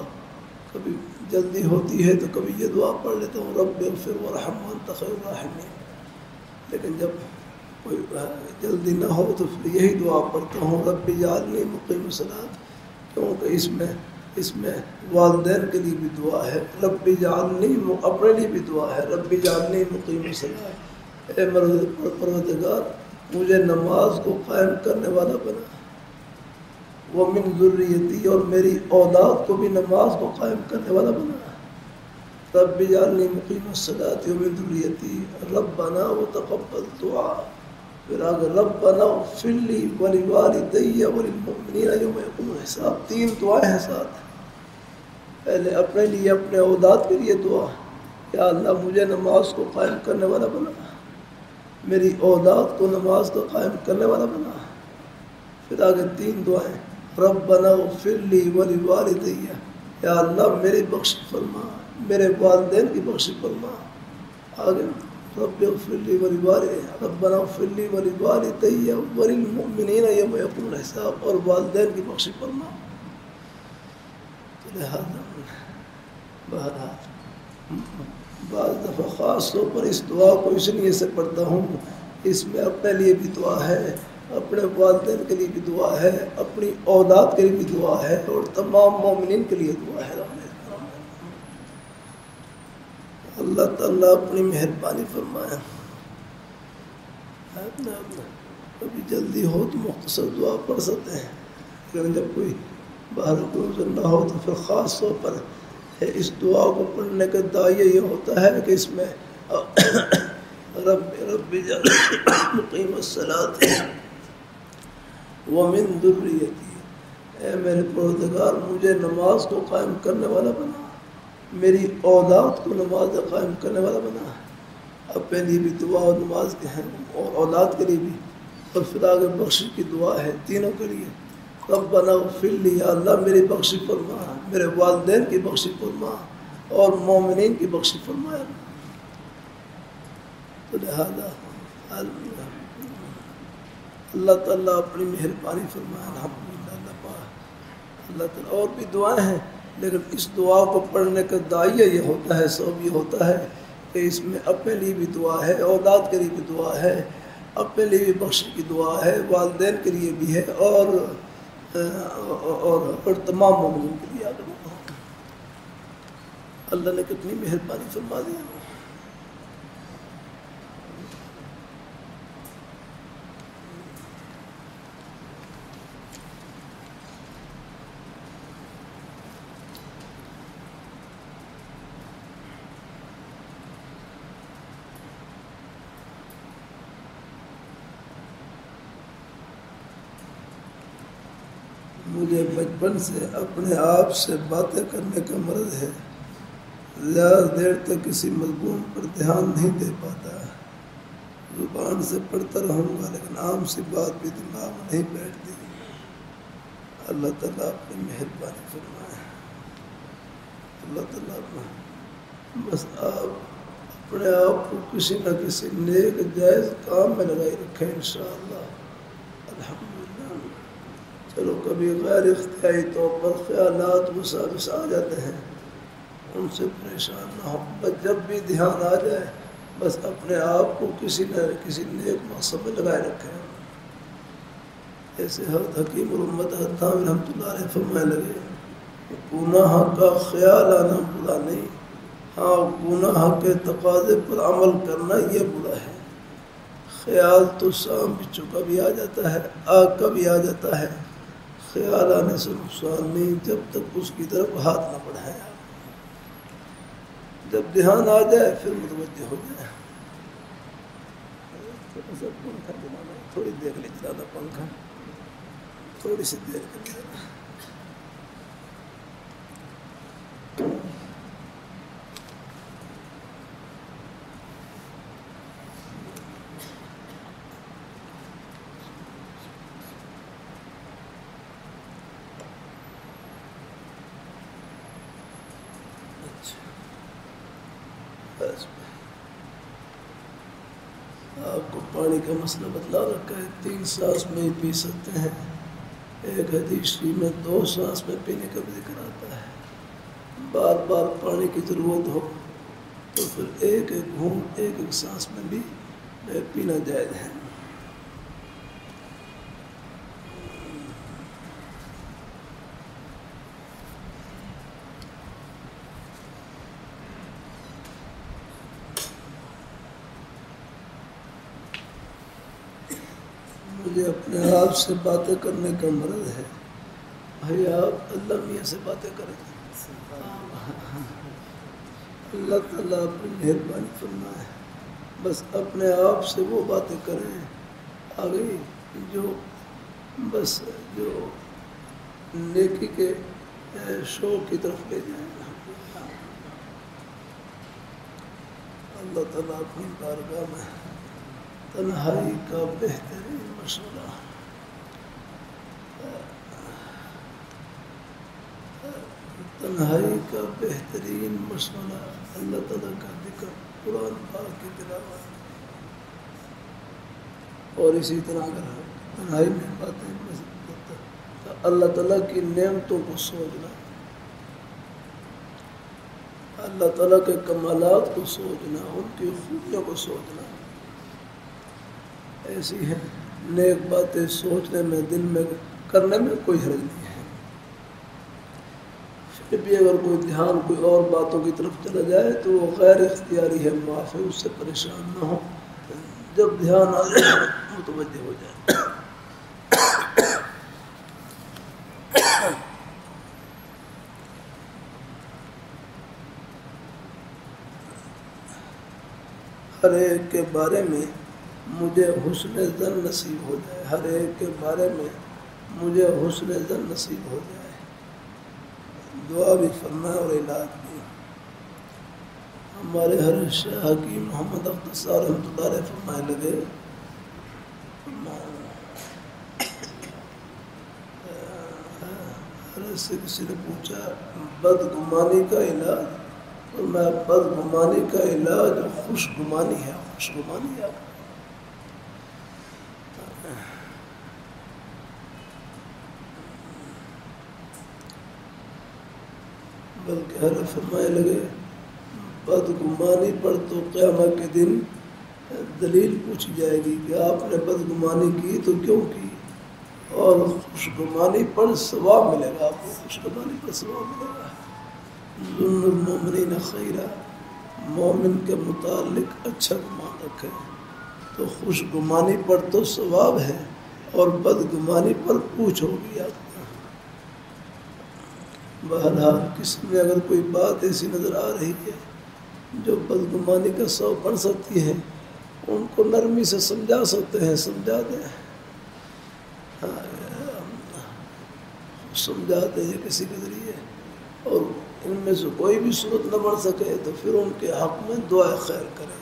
کبھی جلدی ہوتی ہے تو کبھی یہ دعا پڑھ لیتا ہوں رب اغفر وارحم وانت خیر الراحمین. لیکن جب کوئی جلدی نہ ہو تو پھر یہی دعا پڑھتا ہوں رب اجعلنی مقیم الصلاۃ، کیونکہ اس میں والدین کے لیے بھی دعا ہے. رب اجعلنی، اپنے لیے بھی دعا ہے رب اجعلنی مقیم الصلاۃ، اے پروردگار مجھے نماز کو قائم کرنے والا بنا. ومن ذریتی، اور میری اولاد کو بھی نماز کو قائم کرنے والا بنا. رب اجعلنی مقیم الصلاۃ ومن ذریتی ربنا وتقبل دعاء. پھر آگے ربنا اغفر لی ولوالدی وللمؤمنین یوم یقوم الحساب. 3 دعائیں ہیں ساتھ. پہلے اپنے لیے، اپنے اولاد کے لیے دعا، یا اللہ مجھے نماز کو قائم کرنے والا بنا، میری اولاد کو نماز کو قائم کرنے والا بنا. پھر آگے 3 دعائیں ربنا اغفر لی ولوالدی، یا اللہ میری بخش فرما، میرے والدین کی بخش فرما. آگے رب اغفر لی ولوالدی، ربنا اغفر لی ولوالدی وللمؤمنین یوم یقوم الحساب، اور والدین کی بخش فرما. تو لہٰذا بہرحال بعض دفعہ خاص طور پر اس دعا کو اس لیے سے پڑھتا ہوں، اس میں اپنے لیے بھی دعا ہے، اپنے والدین کے لیے بھی دعا ہے، اپنی اولاد کے لیے بھی دعا ہے، اور تمام مومنین کے لیے دعا ہے. اللہ تعالیٰ اپنی مہربانی فرمائے. کبھی جلدی ہو تو مختصر دعا پڑھ سکتے ہیں، لیکن جب کوئی باہر کو نہ ہو تو پھر خاص طور پر اس دعا کو پڑھنے کا داعیہ یہ ہوتا ہے کہ اس میں رب اجعلنی مقیم الصلاۃ ومن ذریتی، اے میرے پروردگار مجھے نماز کو قائم کرنے والا بنا، میری اولاد کو نماز قائم کرنے والا بنا. اپنے لیے بھی دعا اور نماز کے ہیں، اور اولاد کے لیے بھی. اور پھر آگے بخشش کی دعا ہے تینوں کے لیے. ربنا اغفر لی، یا اللہ میری بخش فرما، میرے والدین کی بخش فرما، اور مومنین کی بخش فرمایا. تو لہذا اللہ تعالیٰ اپنی مہربانی فرمائے الحمدللہ اللہ تعالیٰ. اور بھی دعائیں ہیں لیکن اس دعا کو پڑھنے کا داعیہ یہ ہوتا ہے، سبب یہ ہوتا ہے کہ اس میں اپنے لیے بھی دعا ہے، اولاد کے لیے بھی دعا ہے، اپنے لیے بھی بخشش کی دعا ہے، والدین کے لیے بھی ہے، اور تمام مومنین کے لیے. اللہ نے کتنی مہربانی فرما دی. مجھے بچپن سے اپنے آپ سے باتیں کرنے کا مرض ہے، زیادہ دیر تک کسی مضمون پر دھیان نہیں دے پاتا. زبان سے پڑھتا رہوں گا لیکن عام سی بات بھی دماغ میں نہیں بیٹھتی. اللہ تعالیٰ اپنی مہربانی فرمائے. اللہ تعالیٰ بس آپ اپنے آپ کو کسی نہ کسی نیک جائز کام میں لگائی رکھیں انشاءاللہ. الحمدللہ. چلو کبھی غیر اختیاری طور پر خیالات وساوس آ جاتے ہیں، ان سے پریشان نہ ہو. بس جب بھی دھیان آ جائے بس اپنے آپ کو کسی نہ کسی نیک مقصد میں لگائے رکھیں. ایسے حضرت حکیم الامت حتام رحمۃ اللہ علیہ فرمائے لگے، گناہ کا خیال آنا برا نہیں، ہاں گناہ کے تقاضے پر عمل کرنا یہ برا ہے. خیال تو شام بچوں کا بھی آ جاتا ہے، آگ کا بھی آ جاتا ہے. خیال آنے سے نقصان نہیں جب تک اس کی طرف ہاتھ نہ بڑھائیں. جب دھیان آ جائے پھر متوجہ ہو جائے. پنکھا چلانا تھوڑی دیر کے لیے چلانا، پنکھا تھوڑی سی دیر کے لیے. آپ کو پانی کا مسئلہ بتلا رکھا ہے، 3 سانس میں ہی پی سکتے ہیں. ایک حدیث میں 2 سانس میں پینے کا بھی ذکر آتا ہے. بار بار پانی کی ضرورت ہو تو پھر ایک ایک گھونٹ ایک ایک سانس میں بھی پینا جائز ہے. مجھے اپنے آپ سے باتیں کرنے کا مرض ہے. بھائی آپ اللہ میاں سے باتیں کریں. اللہ تعالیٰ اپنی مہربانی فرمائے. بس اپنے آپ سے وہ باتیں کریں آگے جو بس جو نیکی کے شوق کی طرف لے جائیں. اللہ تعالیٰ اپنی بارگاہ میں تنہائی کا بہترین مشورہ، تنہائی کا بہترین مشورہ اللہ تعالیٰ کا ذکر، قرآن پاک کی تلاوت، اور اسی طرح اگر تنہائی میں باتیں تو اللہ تعالیٰ کی نعمتوں کو سوچنا، اللہ تعالیٰ کے کمالات کو سوچنا، ان کی خوبیوں کو سوچنا. ایسی ہے نیک باتیں سوچنے میں، دل میں کرنے میں کوئی حرج نہیں ہے. پھر بھی اگر کوئی دھیان کوئی اور باتوں کی طرف چلا جائے تو وہ غیر اختیاری ہے، معاف ہے، اس سے پریشان نہ ہو. جب دھیان آ جائے متوجہ ہو جائے. ہر ایک کے بارے میں مجھے حسن ظن نصیب ہو جائے. ہر ایک کے بارے میں مجھے حسن ظن نصیب ہو جائے. دعا بھی فرمائے اور علاج بھی. ہمارے ہر شاہ حکیم محمد اختصار رحمۃ اللہ علیہ فرمائے لگے، سے کسی نے پوچھا بدگمانی کا علاج، اور میں بدگمانی کا علاج خوش گمانی ہے. خوش گمانی ہے بلکہ حضرت فرمائے لگے بدگمانی پر تو قیامت کے دن دلیل پوچھی جائے گی کہ آپ نے بدگمانی کی تو کیوں کی، اور خوشگمانی پر ثواب ملے گا، آپ کو خوشگمانی پر ثواب ملے گا۔ ظن المؤمنین خیرا، مومن کے متعلق اچھا گمان رکھے تو خوشگمانی پر تو ثواب ہے، اور بدگمانی پر پوچھ ہوگی آپ کو۔ بہرحال کسی میں اگر کوئی بات ایسی نظر آ رہی ہے جو بدگمانی کا سبب بن سکتی ہے، ان کو نرمی سے سمجھا سکتے ہیں، سمجھا دیں، سمجھاتے ہیں کسی کے ذریعے، اور ان میں سے کوئی بھی صورت نہ بڑھ سکے تو پھر ان کے حق میں دعا خیر کریں۔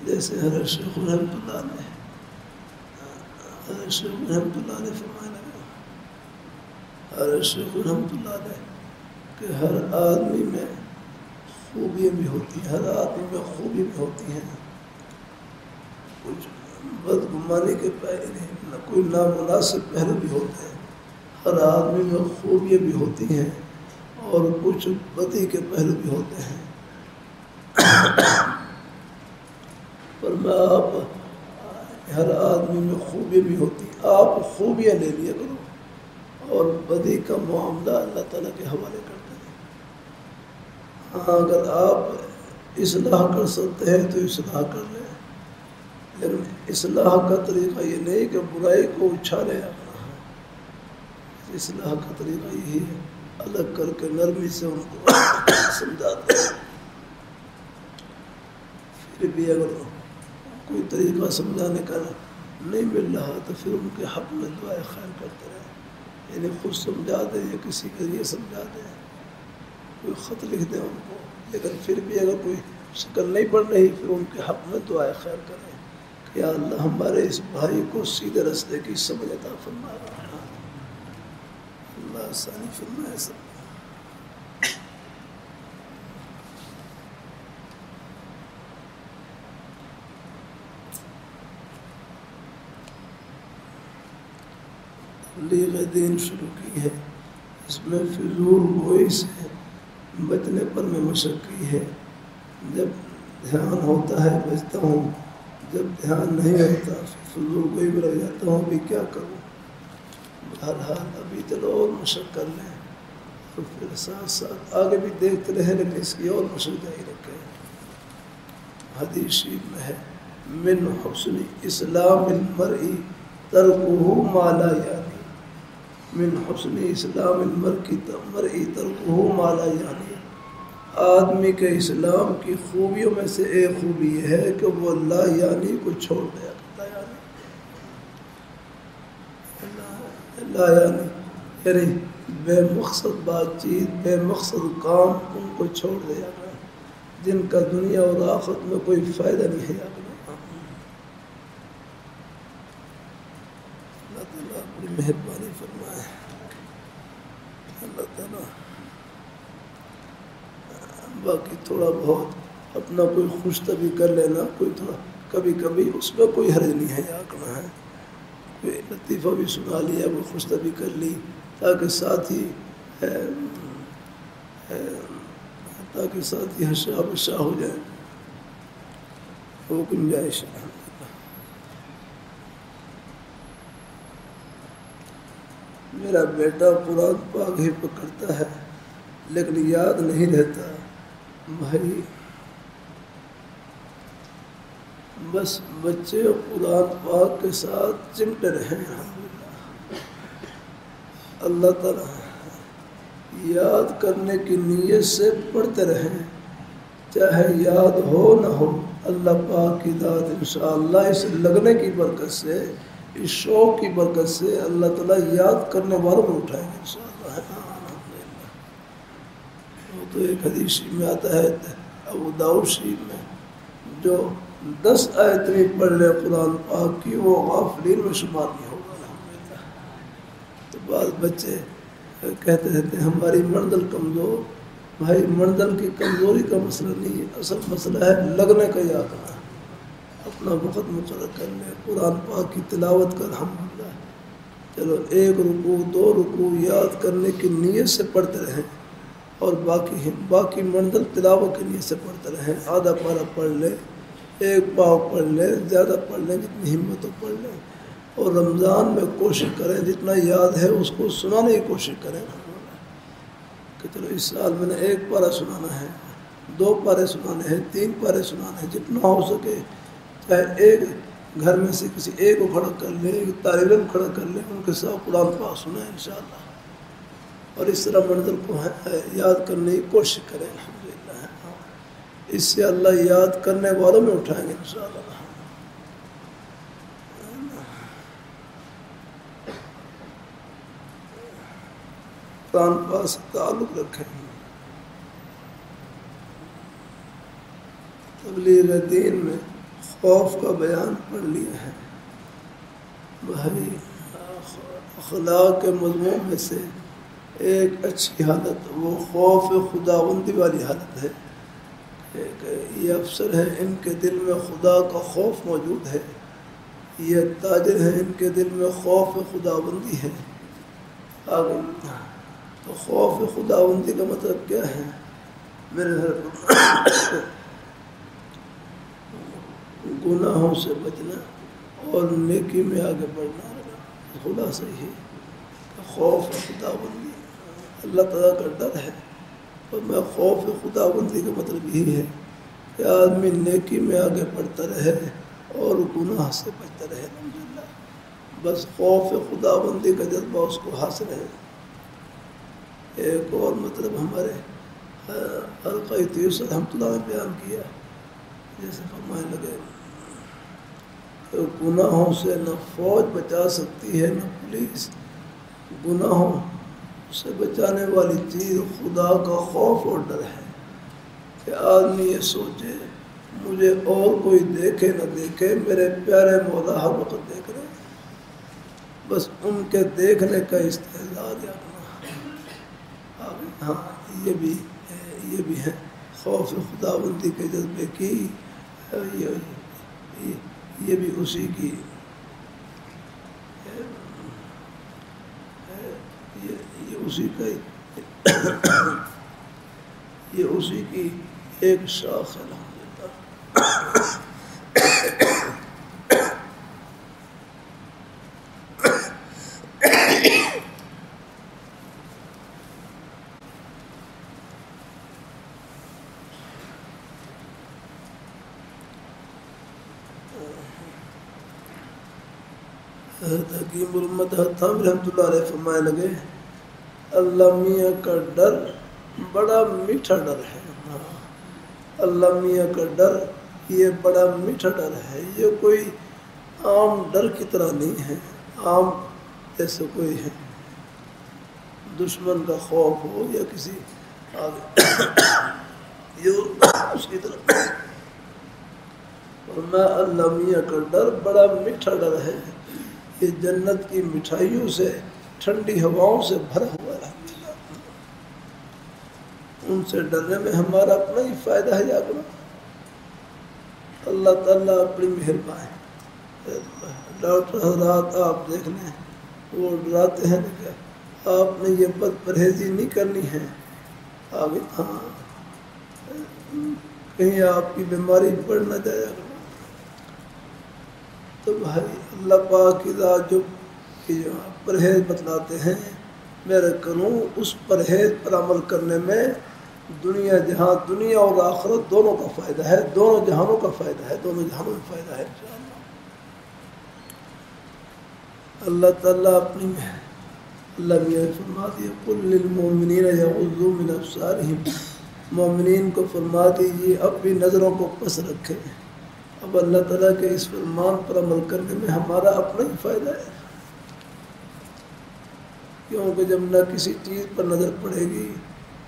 جیسے حضرت شیخ رحمۃ اللہ نے فرمایا لگا، حضرت شیخ رحمۃ اللہ نے کہ ہر آدمی میں خوبیاں بھی ہوتی ہیں، ہر آدمی میں خوبی بھی ہوتی ہیں، کچھ بدگمانی کے پہلے نہیں، نہ کوئی نامناسب پہلو بھی ہوتے ہیں، ہر آدمی میں خوبیاں بھی ہوتی ہیں اور کچھ بدی کے پہلو بھی ہوتے ہیں۔ پر میں آپ ہر آدمی میں خوبی بھی ہوتی، آپ خوبیاں لے لیا کرو اور بدی کا معاملہ اللہ تعالیٰ کے حوالے کرتے ہیں۔ ہاں اگر آپ اصلاح کر سکتے ہیں تو اصلاح کر لیں، لیکن اصلاح کا طریقہ یہ نہیں کہ برائی کو اچھالے اپنا، اصلاح کا طریقہ یہی ہے الگ کر کے نرمی سے ان کو سمجھاتے ہیں۔ پھر بھی اگر کوئی طریقہ سمجھانے کا نہیں مل رہا تو پھر ان کے حق میں دعائیں خیر کرتے رہیں، یعنی خود سمجھا دیں یا کسی کے لیے سمجھا دیں، کوئی خط لکھ دیں ان کو، لیکن پھر بھی اگر کوئی شکل نہیں پڑ رہی پھر ان کے حق میں دعائیں خیر کریں کہ یا اللہ ہمارے اس بھائی کو سیدھے راستے کی سمجھ عطا فرما، اللہ آسانی فرمائے سب۔ تبلیغ دین شروع کی ہے، اس میں فضول گوئی سے بچنے پر میں مشق کی ہے۔ جب دھیان ہوتا ہے بچتا ہوں، جب دھیان نہیں ہوتا فضول گوئی میں لگ جاتا ہوں، ابھی کیا کروں۔ بہرحال ابھی چلو اور مشق کر لیں، تو پھر ساتھ ساتھ آگے بھی دیکھتے رہے، لیکن اس کی اور مشق جاری رکھیں۔ حدیث شریف میں ہے من حسن اسلام المرء ترکہ ما لا یعنی، من حسن اسلام المرء ترکہ ما لا یعنی، آدمی کے اسلام کی خوبیوں میں سے ایک خوبی یہ ہے کہ وہ لا یعنی کو چھوڑ دیا، لا یعنی بے مقصد بات چیت، بے مقصد کام ان کو چھوڑ دیا گیا جن کا دنیا اور آخرت میں کوئی فائدہ نہیں ہے۔ اللہ تعالیٰ اپنی مہربانی فرمائے، اللہ تعالیٰ باقی تھوڑا بہت اپنا کوئی خوش طبی کر لینا، کوئی تھوڑا کبھی کبھی اس میں کوئی حرج نہیں ہے، یا کرنا ہے کوئی لطیفہ بھی سنا لیا، کوئی خوش طبی کر لی، تاکہ ساتھی ہشا بشا ہو جائے، وہ گنجائش ہے۔ میرا بیٹا قرآن پاک ہی پکڑتا ہے لیکن یاد نہیں رہتا، بھائی بس بچے قرآن پاک کے ساتھ چمٹے رہیں، اللہ تعالیٰ یاد کرنے کی نیت سے پڑھتے رہیں، چاہے یاد ہو نہ ہو، اللہ پاک کی ذات انشاءاللہ اس لگنے کی برکت سے، اس شوق کی برکت سے اللہ تعالیٰ یاد کرنے والوں کو اٹھائیں گے انشاءاللہ۔ وہ تو ایک حدیث میں آتا ہے ابو داؤد شریف میں، جو 10 آیتیں پڑھ لے قرآن پاک کی وہ غافلین میں شمار نہیں ہوگا۔ الحمدللہ تو بعض بچے کہتے رہتے ہیں ہماری منزل کمزور، بھائی منزل کی کمزوری کا مسئلہ نہیں ہے، اصل مسئلہ ہے لگنے کا یاد آنا، اپنا وقت مقرر کر لیں، قرآن پاک کی تلاوت کر الحمدللہ، چلو ایک رکوع دو رکوع یاد کرنے کی نیت سے پڑھتے رہیں، اور باقی منزل تلاوت کی نیت سے پڑھتے رہیں، آدھا پارہ پڑھ لیں، ایک پاؤ پڑھ لیں، زیادہ پڑھ لیں جتنی ہمت ہو پڑھ لیں، اور رمضان میں کوشش کریں جتنا یاد ہے اس کو سنانے کی کوشش کریں کہ چلو اس سال میں نے ایک پارہ سنانا ہے، 2 پارے سنانے ہیں، 3 پارے سنانے ہیں، جتنا ہو سکے، چاہے ایک گھر میں سے کسی ایک کو کھڑا کر لیں، ایک طالب علم کھڑا کر لیں، ان کے ساتھ قرآن پاک سنیں انشاءاللہ، اور اس طرح منزل کو یاد کرنے کی کوشش کریں الحمدللہ، اس سے اللہ یاد کرنے والوں میں اٹھائیں گے انشاءاللہ۔ قرآن پاک سے تعلق رکھیں، تبلیغ دین میں خوف کا بیان پڑھ لیا ہے، بھائی اخلاق کے مضمون میں سے ایک اچھی حالت وہ خوف خداوندی والی حالت ہے، کہ یہ افسر ہیں ان کے دل میں خدا کا خوف موجود ہے، یہ تاجر ہیں ان کے دل میں خوف خداوندی ہے، آگے تو خوف خداوندی کا مطلب کیا ہے؟ میرے گھر گناہوں سے بچنا اور نیکی میں آگے بڑھنا، خلاصہ یہ خوف خداوندی اللہ تعالیٰ کا ڈر ہے، اور میں خوف خداوندی کا مطلب یہی ہے کہ آدمی نیکی میں آگے بڑھتا رہے اور گناہ سے بچتا رہے الحمدللہ، بس خوف خداوندی کا جذبہ اس کو حاصل ہے۔ ایک اور مطلب ہمارے حلقہ یوسف رحمۃ اللہ نے بیان کیا، جیسے فرمانے لگے کہ گناہوں سے نہ فوج بچا سکتی ہے نہ پولیس، گناہوں سے بچانے والی چیز خدا کا خوف اور ڈر ہے، کہ آدمی یہ سوچے مجھے اور کوئی دیکھے نہ دیکھے، میرے پیارے مولا ہر وقت دیکھ رہے ہیں، بس ان کے دیکھنے کا استعداد یا ہاں یہ بھی ہے خوف خداوندی کے جذبے کی، یہ بھی اسی کی یہ اسی کی ایک شاخ ہے الحمدللہ۔ حکیم الامت حتام رحمۃ اللہ علیہ فرمائے لگے اللہ میاں کا ڈر بڑا میٹھا ڈر ہے، اللہ میاں کا ڈر یہ بڑا میٹھا ڈر ہے، یہ کوئی عام ڈر کی طرح نہیں ہے، عام جیسے کوئی ہے دشمن کا خوف ہو یا کسی یہ اس کی طرح، اور میں اللہ میاں کا ڈر بڑا میٹھا ڈر ہے، یہ جنت کی مٹھائیوں سے ٹھنڈی ہواؤں سے بھرا ہوا ہے، ان سے ڈرنے میں ہمارا اپنا ہی فائدہ ہے جاگنا، اللہ تعالیٰ اپنی مہربان ہے۔ ڈاکٹر حضرات آپ دیکھ لیں وہ ڈراتے ہیں کہ آپ نے یہ بد پرہیزی نہیں کرنی ہے، آگے ہاں کہیں آپ کی بیماری بڑھ نہ جائے، تو بھائی اللہ پاک کی ذات جو پرہیز بتلاتے ہیں میرے کروں اس پرہیز پر عمل کرنے میں دنیا جہاں دنیا اور آخرت دونوں کا فائدہ ہے، دونوں جہانوں کا فائدہ ہے، دونوں جہانوں میں فائدہ ہے انشاءاللہ۔ اللہ تعالیٰ اپنی اللہ میاں فرما دیا قل للمؤمنین یغضوا من ابصارہم، مومنین کو فرما دیجیے اپنی نظروں کو پس رکھیں، اب اللہ تعالیٰ کے اس فرمان پر عمل کرنے میں ہمارا اپنا ہی فائدہ ہے، کیونکہ جب نہ کسی چیز پر نظر پڑے گی،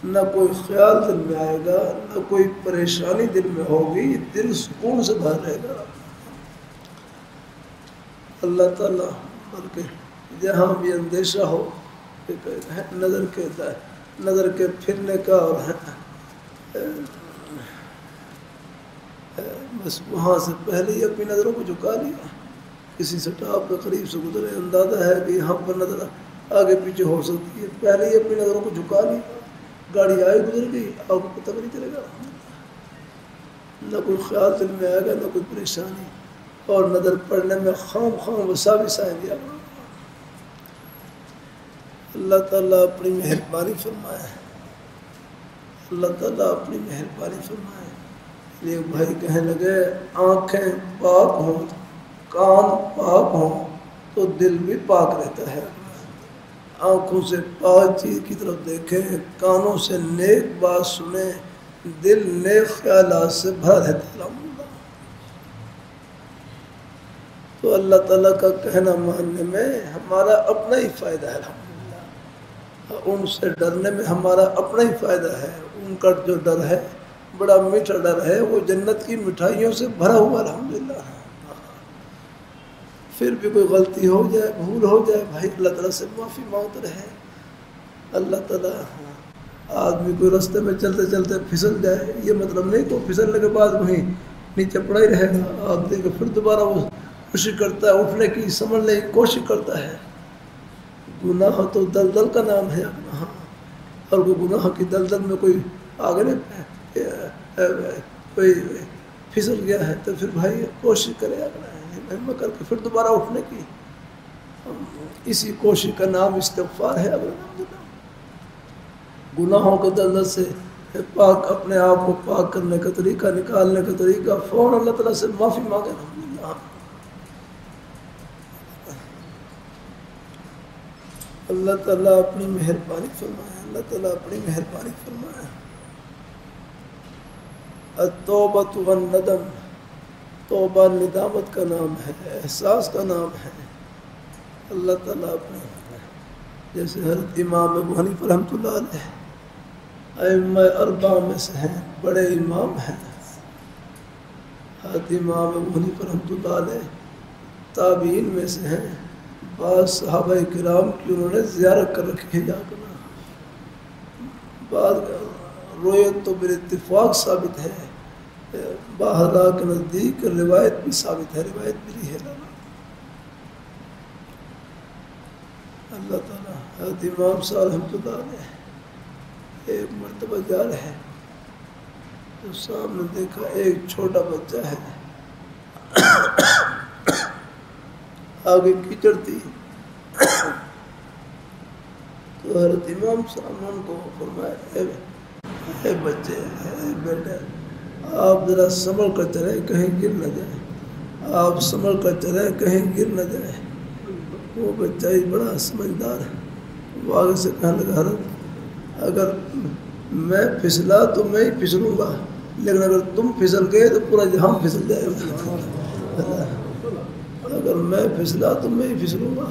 نہ کوئی خیال دل میں آئے گا، نہ کوئی پریشانی دل میں ہوگی، دل سکون سے بھر رہے گا۔ اللہ تعالیٰ بلکہ جہاں بھی اندیشہ ہو نظر کے پھرنے کا اور بس وہاں سے پہلے ہی اپنی نظروں کو جھکا لیا. کسی سٹاپ کے قریب سے گزرے اندازہ ہے کہ یہاں پر نظر آگے پیچھے ہو سکتی ہے, پہلے ہی اپنی نظروں کو جھکا لی. گاڑی آئی گزر گئی, آپ کو پتہ نہیں چلے گا, نہ کوئی خیال دل میں آئے گا, نہ کوئی پریشانی, اور نظر پڑنے میں خام وسائیں دیا. اللہ تعالیٰ اپنی مہربانی فرمائے, اللہ تعالیٰ اپنی مہربانی فرمائے. یہ بھائی کہنے لگے آنکھیں پاک ہوں, کان پاک ہوں تو دل بھی پاک رہتا ہے. آنکھوں سے پاک چیز کی طرف دیکھیں, کانوں سے نیک بات سنیں, دل نیک خیالات سے بھرا رہتا ہے. تو اللہ تعالیٰ کا کہنا ماننے میں ہمارا اپنا ہی فائدہ ہے. الحمدللہ ان سے ڈرنے میں ہمارا اپنا ہی فائدہ ہے. ان کا جو ڈر ہے بڑا میٹھا ڈر ہے, وہ جنت کی مٹھائیوں سے بھرا ہوا. الحمدللہ پھر بھی کوئی غلطی ہو جائے, بھول ہو جائے, بھائی اللہ تعالیٰ سے معافی مانگتے رہے. اللہ تعالیٰ آدمی کوئی راستے میں چلتے چلتے پھسل جائے, یہ مطلب نہیں کہ پھسلنے کے بعد وہیں نیچے پڑا ہی رہے گا. آپ دیکھیں پھر دوبارہ وہ کوشش کرتا ہے, اٹھنے کی سنبھلنے کی کوشش کرتا ہے. گناہ تو دلدل کا نام ہے گناہ, اور وہ گناہ کی دلدل میں کوئی آگے کوئی پھسل گیا ہے تو پھر بھائی کوشش کرے ہمت کر کے پھر دوبارہ اٹھنے کی. اسی کوشش کا نام استغفار ہے. گناہوں کے دلدل سے پاک اپنے آپ کو پاک کرنے کا طریقہ, نکالنے کا طریقہ, فوراً اللہ تعالیٰ سے معافی مانگے. اللہ تعالیٰ اپنی مہربانی فرمائے, اللہ تعالیٰ اپنی مہربانی فرمائے. التوبۃ والندم, توبہ ندامت کا نام ہے, احساس کا نام ہے. اللہ تعالیٰ اپنے جیسے حضرت امام ابو حنیفہ رحمۃ اللہ علیہ ائمہ اربعہ میں سے ہیں, بڑے امام ہیں. حضرت امام ابو حنیفہ رحمۃ اللہ علیہ تابعین میں سے ہیں. بعض صحابہ کرام کی انہوں نے زیارت کر رکھی ہے جا کر. بعض رویت تو بالاتفاق ثابت ہے, باہرہ کے نزدیک روایت بھی ثابت ہے, روایت بھی ہے. اللہ تعالیٰ حضرت امام صاحب رحمۃ اللہ علیہ ایک مرتبہ جا رہے ہیں تو سامنے دیکھا ایک چھوٹا بچہ ہے, آگے کیچڑ تھی. تو حضرت امام صاحب نے ان کو فرمایا اے بچے, اے بیٹے, آپ ذرا سنبھل کر چلیں کہیں گر نہ جائیں, آپ سنبھل کر چلیں کہیں گر نہ جائیں. وہ بچہ ہی بڑا سمجھدار ہے, وہ آگے سے کہنے لگا حضرت اگر میں پھسلا تو میں ہی پھسلوں گا, لیکن اگر تم پھسل گئے تو پورا جہاں پھسل جائے گا. اگر میں پھسلا تو میں ہی پھسلوں گا,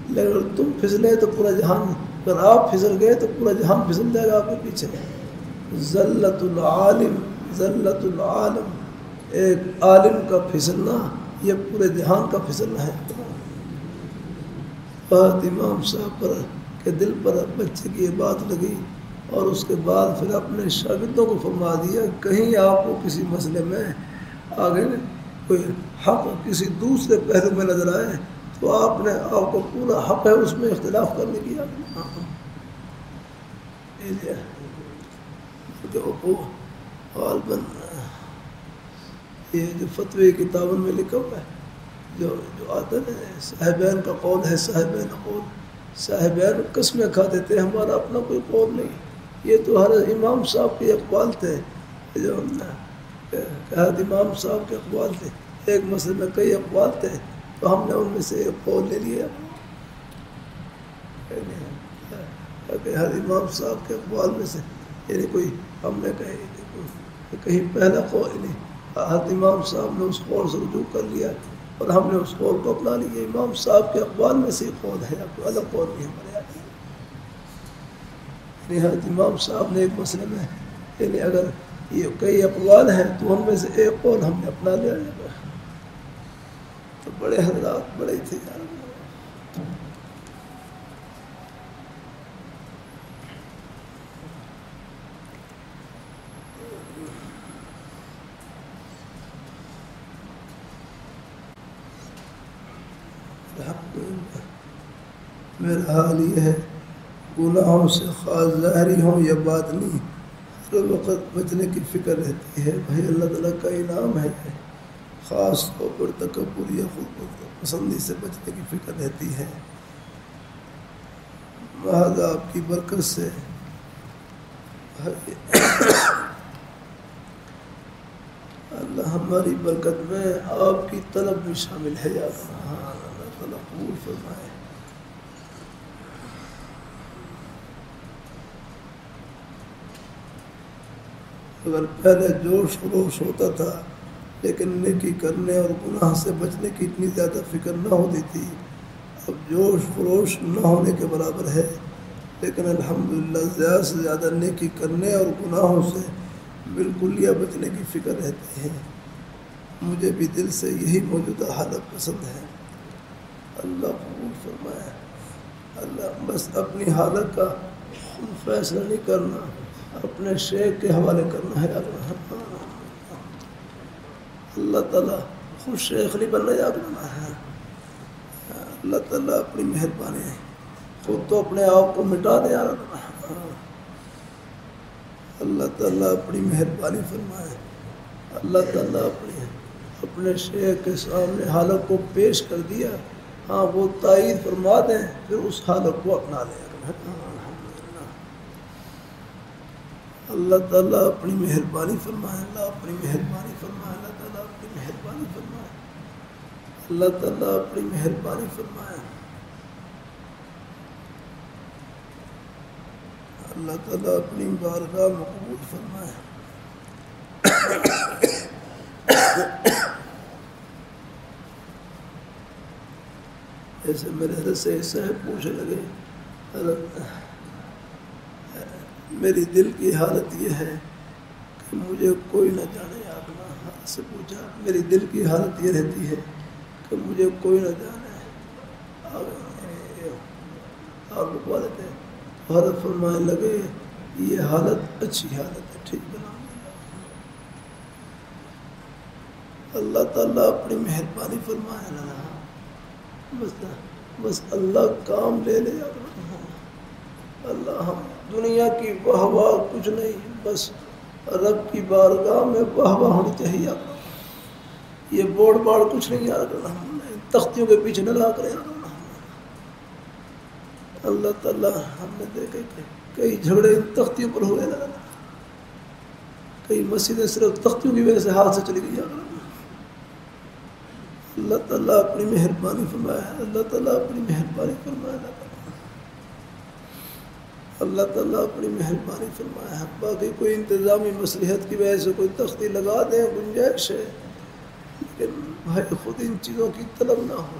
لیکن اگر تم پھسلے تو پورا جہان, اگر آپ پھسل گئے تو پورا جہان پھسل جائے گا آپ کے پیچھے. ذلت العالم, ذلت العالم, ایک عالم کا پھسلنا یہ پورے جہان کا پھسلنا ہے. بات امام صاحب پر کے دل پر بچے کی یہ بات لگی, اور اس کے بعد پھر اپنے شاگردوں کو فرما دیا کہیں آپ کو کسی مسئلے میں آگے کوئی حق کسی دوسرے پہلو میں نظر آئے تو آپ نے آپ کو پورا حق ہے اس میں اختلاف کرنے کی. غالباً یہ جو فتوی کتابوں میں لکھا ہوا ہے, جو آتا ہے صاحبین کا قول ہے, صاحبین قول, صاحبین قسمیں کھاتے تھے, ہمارا اپنا کوئی قول نہیں. یہ تو ہر امام صاحب کے اقوال تھے, جو حضرت امام صاحب کے اقوال تھے. ایک مسئلے میں کئی اقوال تھے تو ہم نے ان میں سے ایک قول لے لیا. ہر امام صاحب کے اقوال میں سے یعنی کوئی ہم نے کہیں پہلا قول نہیں, حضرت امام صاحب نے اس قول سے رجوع کر لیا اور ہم نے اس قول کو اپنا لیا. امام صاحب کے اقوال میں سے ایک قول ہے, کوئی الگ قول نہیں ہمارے یہاں. یعنی حضرت امام صاحب نے ایک مسئلے میں یعنی اگر یہ کئی اقوال ہیں تو ان میں سے ایک قول ہم نے اپنا لیا. تو بڑے حضرات بڑے تھے یار. میرا حال یہ ہے گناہوں سے خاص ظاہری ہوں یا باطنی ہر وقت بچنے کی فکر رہتی ہے. بھائی اللہ تعالیٰ کا انعام ہے یہ. خاص طور پر تکبر یا خود پسندی سے بچنے کی فکر رہتی ہے. محض آپ کی برکت سے اللہ ہماری برکت میں آپ کی طلب بھی شامل ہے. یا اللہ تعالیٰ قبول فرمائے. اگر پہلے جوش خروش ہوتا تھا لیکن نیکی کرنے اور گناہ سے بچنے کی اتنی زیادہ فکر نہ ہوتی تھی. اب جوش خروش نہ ہونے کے برابر ہے لیکن الحمدللہ زیادہ سے زیادہ نیکی کرنے اور گناہوں سے بالکل یا بچنے کی فکر رہتی ہے. مجھے بھی دل سے یہی موجودہ حالت پسند ہے. اللہ قبول فرمائے. اللہ بس اپنی حالت کا خود فیصلہ نہیں کرنا, اپنے شیخ کے حوالے کرنا ہے. اللہ تعالیٰ خود شیخ نہیں بننا یاد رکھنا ہے. اللہ تعالیٰ اپنی مہربانی ہے خود تو اپنے آپ کو مٹا دے. اللہ تعالیٰ اپنی مہربانی فرمائے. اللہ تعالیٰ اپنے شیخ کے سامنے حالت کو پیش کر دیا. ہاں وہ تائید فرما دیں پھر اس حالت کو اپنا لیں. اللہ تعالیٰ اپنی مہربانی فرمائے. اللہ اپنی مہربانی فرمائے. اللہ تعالیٰ اپنی مہربانی فرمائے. اللہ تعالیٰ اپنی مہربانی فرمائے. اللہ تعالیٰ اپنی بارگاہ میں قبول فرمائے. ایسے میرے حضرت سے صاحب پوچھنے لگے, میری دل کی حالت یہ ہے کہ مجھے کوئی نہ جانے. آپ سے پوچھا میری دل کی حالت یہ رہتی ہے کہ مجھے کوئی نہ جانے. آپ رکوا دیتے ہیں. حضرت فرمانے لگے یہ حالت اچھی حالت ہے, ٹھیک بنا. اللہ تعالیٰ اپنی مہربانی فرمائے. بس اللہ کام لے لے. اللہ ہم دنیا کی واہ واہ کچھ نہیں, بس رب کی بارگاہ میں واہ واہ ہونی چاہیے. یہ بوڑ باڑ کچھ نہیں یاد کرنا, تختیوں کے پیچھے نہ لا کرے. اللہ تعالیٰ ہم نے دیکھے کہ کئی جھگڑے ان تختیوں پر ہوئے, کئی مسجدیں صرف تختیوں کی وجہ سے ہاتھ سے چلی گئی. اللہ تعالیٰ اپنی مہربانی فرمائے. اللہ تعالیٰ اپنی مہربانی فرمائے. اللہ تعالیٰ اپنی مہربانی فرمائے. باقی کوئی انتظامی مصلحت کی وجہ سے کوئی تختی لگا دیں گنجائش ہے, لیکن بھائی خود ان چیزوں کی طلب نہ ہو.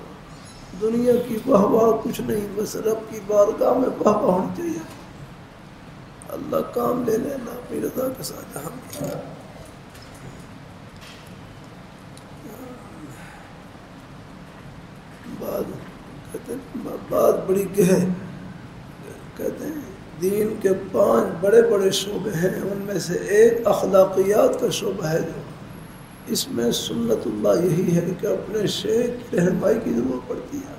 دنیا کی واہ واہ کچھ نہیں, بس رب کی بارگاہ میں واہ واہ ہونی چاہیے. اللہ کام لے لے. اللہ اپنی رضا کے ساتھ ہم بات بڑی گہر. کہتے ہیں دین کے 5 بڑے بڑے شعبے ہیں, ان میں سے ایک اخلاقیات کا شعبہ ہے جو اس میں سنت اللہ یہی ہے کہ اپنے شیخ کی رہنمائی کی ضرورت پڑتی ہے.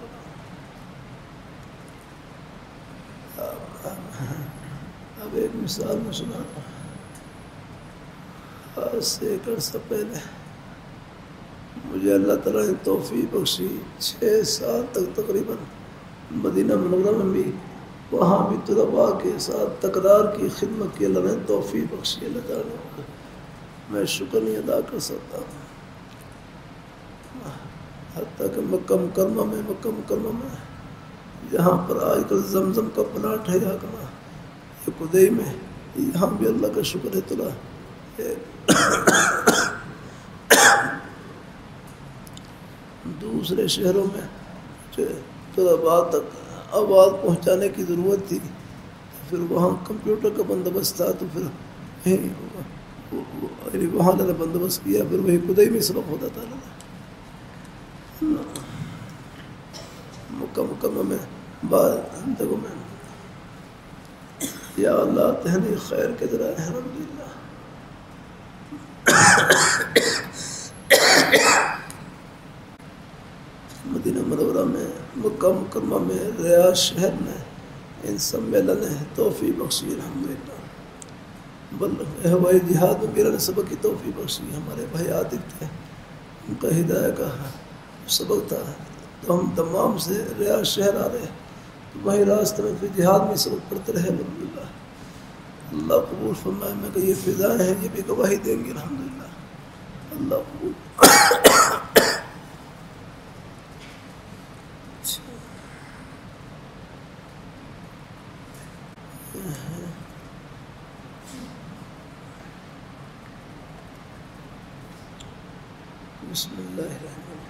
اب ایک مثال میں سناتا ہوں. آج سے 1 عرصہ پہلے مجھے اللہ تعالیٰ نے توفیق بخشی. 6 سال تک تقریباً مدینہ منورہ میں بھی, وہاں بھی طلباء کے ساتھ تکرار کی خدمت کی. اللہ نے توفیق بخشی. اللہ تعالیٰ نے, میں شکر نہیں ادا کر سکتا. حتیٰ کہ مکہ مکرمہ میں جہاں پر آج کل زمزم کا پلاٹ ہے, یہاں کا یہ کدئی میں, یہاں بھی اللہ کا شکر ہے تعالیٰ دوسرے شہروں میں طلباء تک آواز پہنچانے کی ضرورت تھی. پھر وہاں کمپیوٹر کا بندوبست تھا تو پھر وہاں نے بندوبست کیا. پھر وہی کدئی میں سبق ہوتا تھا. مکہ مکرمہ میں دیکھو میں یا اللہ تہنی خیر کے ذرائع الحمدللہ. مدینہ منورہ میں مکہ مکرمہ میں ریاض شہر میں ان سمیلن ہے توفیق بخشی الحمدللہ۔ ہوائی جہاد میں میرا نے سبق کی توفیق بخشی، ہمارے بھائی عاطف تھے ان کا ہدایہ کا سبق تھا، تو ہم تمام سے ریاض شہر آ رہے تو وہیں راستے میں پھر جہاد میں سبق پڑھتے رہے الحمدللہ۔ اللہ قبول فرمائے، میں کہ یہ فضائیں ہیں یہ بھی گواہی دیں گی الحمدللہ۔ اللہ قبول۔ بسم اللہ الرحمن الرحیم۔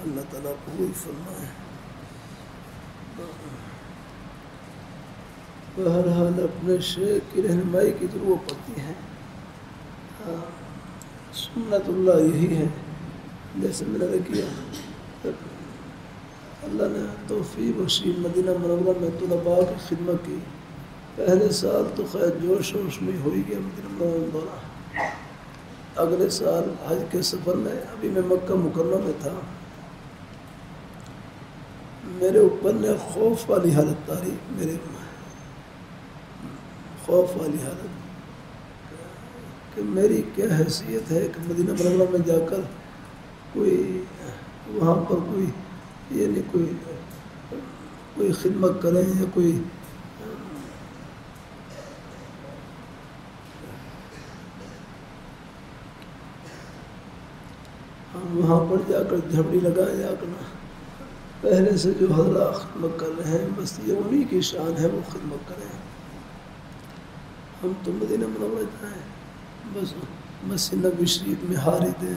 اللہ تعالیٰ قبول فرمائے۔ بہرحال اپنے شیخ کی رہنمائی کی ضرورت پڑتی ہے، سنت اللہ یہی ہے جیسے میں نے کیا۔ اللہ نے توفیق بخشی، مدینہ منورہ میں طلباء کی خدمت کی۔ پہلے سال تو خیر جوش ووش میں ہو ہی گیا مدینہ منورہ میں دورہ۔ اگلے سال حج کے سفر میں ابھی میں مکہ مکرمہ میں تھا، میرے اوپر نے خوف والی حالت تاری، میرے خوف والی حالت کہ میری کیا حیثیت ہے کہ مدینہ منورہ میں جا کر کوئی وہاں پر کوئی یعنی کوئی خدمت کریں یا کوئی ہم وہاں پر جا کر جھپڑی لگائیں یا کرنا۔ پہلے سے جو حضرات خدمت کر رہے ہیں بس یہ انہی کی شان ہے، وہ خدمت کریں۔ ہم تو مدینہ منورہ جائیں بس مسجد نبوی شریف میں حاضری دیں،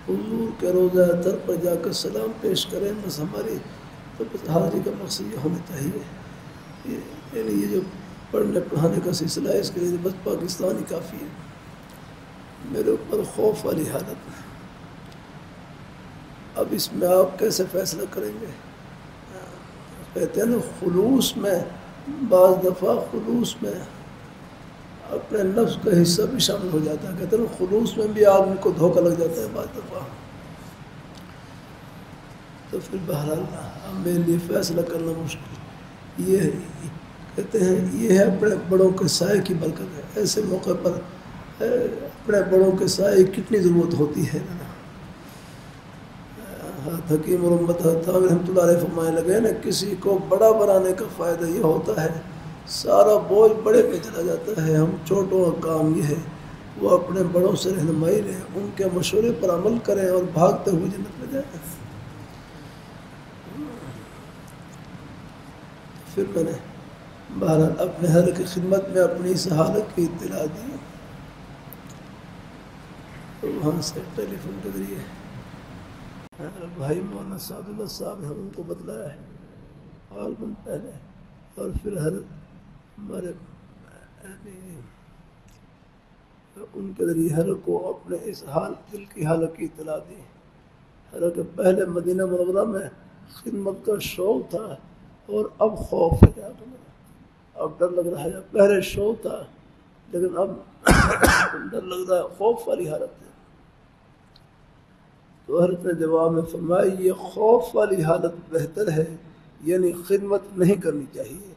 حضور کے روضہ در پر جا کر سلام پیش کریں، بس ہماری تو بس حاضری کا مقصد یہ ہونا چاہیے۔ یعنی یہ جو پڑھنے پڑھانے کا سلسلہ ہے اس کے لیے بس پاکستان ہی کافی ہے۔ میرے اوپر خوف والی حالت ہے، اب اس میں آپ کیسے فیصلہ کریں گے؟ کہتے ہیں نا خلوص میں بعض دفعہ خلوص میں اپنے نفس کا حصہ بھی شامل ہو جاتا ہے، کہتے ہیں نا خلوص میں بھی آدمی کو دھوکہ لگ جاتا ہے بعض دفعہ۔ تو پھر بہرحال اب میرے لیے فیصلہ کرنا مشکل یہ ہے، کہتے ہیں یہ ہے اپنے بڑوں کے سائے کی برکت ہے۔ ایسے موقع پر اپنے بڑوں کے سائے کتنی ضرورت ہوتی ہے نا۔ حکیم مرمت رحمۃ اللہ علیہ فرمانے لگے نا، کسی کو بڑا بنانے کا فائدہ یہ ہوتا ہے سارا بوجھ بڑے پہ چلا جاتا ہے۔ ہم چھوٹوں کا کام یہ ہے وہ اپنے بڑوں سے رہنمائی لیں، ان کے مشورے پر عمل کریں اور بھاگتے ہوئے جنت میں جائیں۔ پھر میں نے بہرحال اپنے حضرت کی خدمت میں اپنی اس حالت کی اطلاع دی، تو وہاں سے ٹیلی فون کے ذریعے بھائی مولانا صاحب اللہ صاحب نے ان کو بتلایا ہے حال من پہلے، اور پھر ہمارے ان کے ذریعے ہر کو اپنے اس حال دل کی حالت کی اطلاع دی۔ حالانکہ پہلے مدینہ منورہ میں خدمت کا شوق تھا اور اب خوف ہے، اب ڈر لگ رہا ہے۔ پہلے شوق تھا لیکن اب ڈر لگ رہا ہے، خوف والی حالت ہے۔ تو حضرت نے جواب میں فرمایا یہ خوف والی حالت بہتر ہے، یعنی خدمت نہیں کرنی چاہیے۔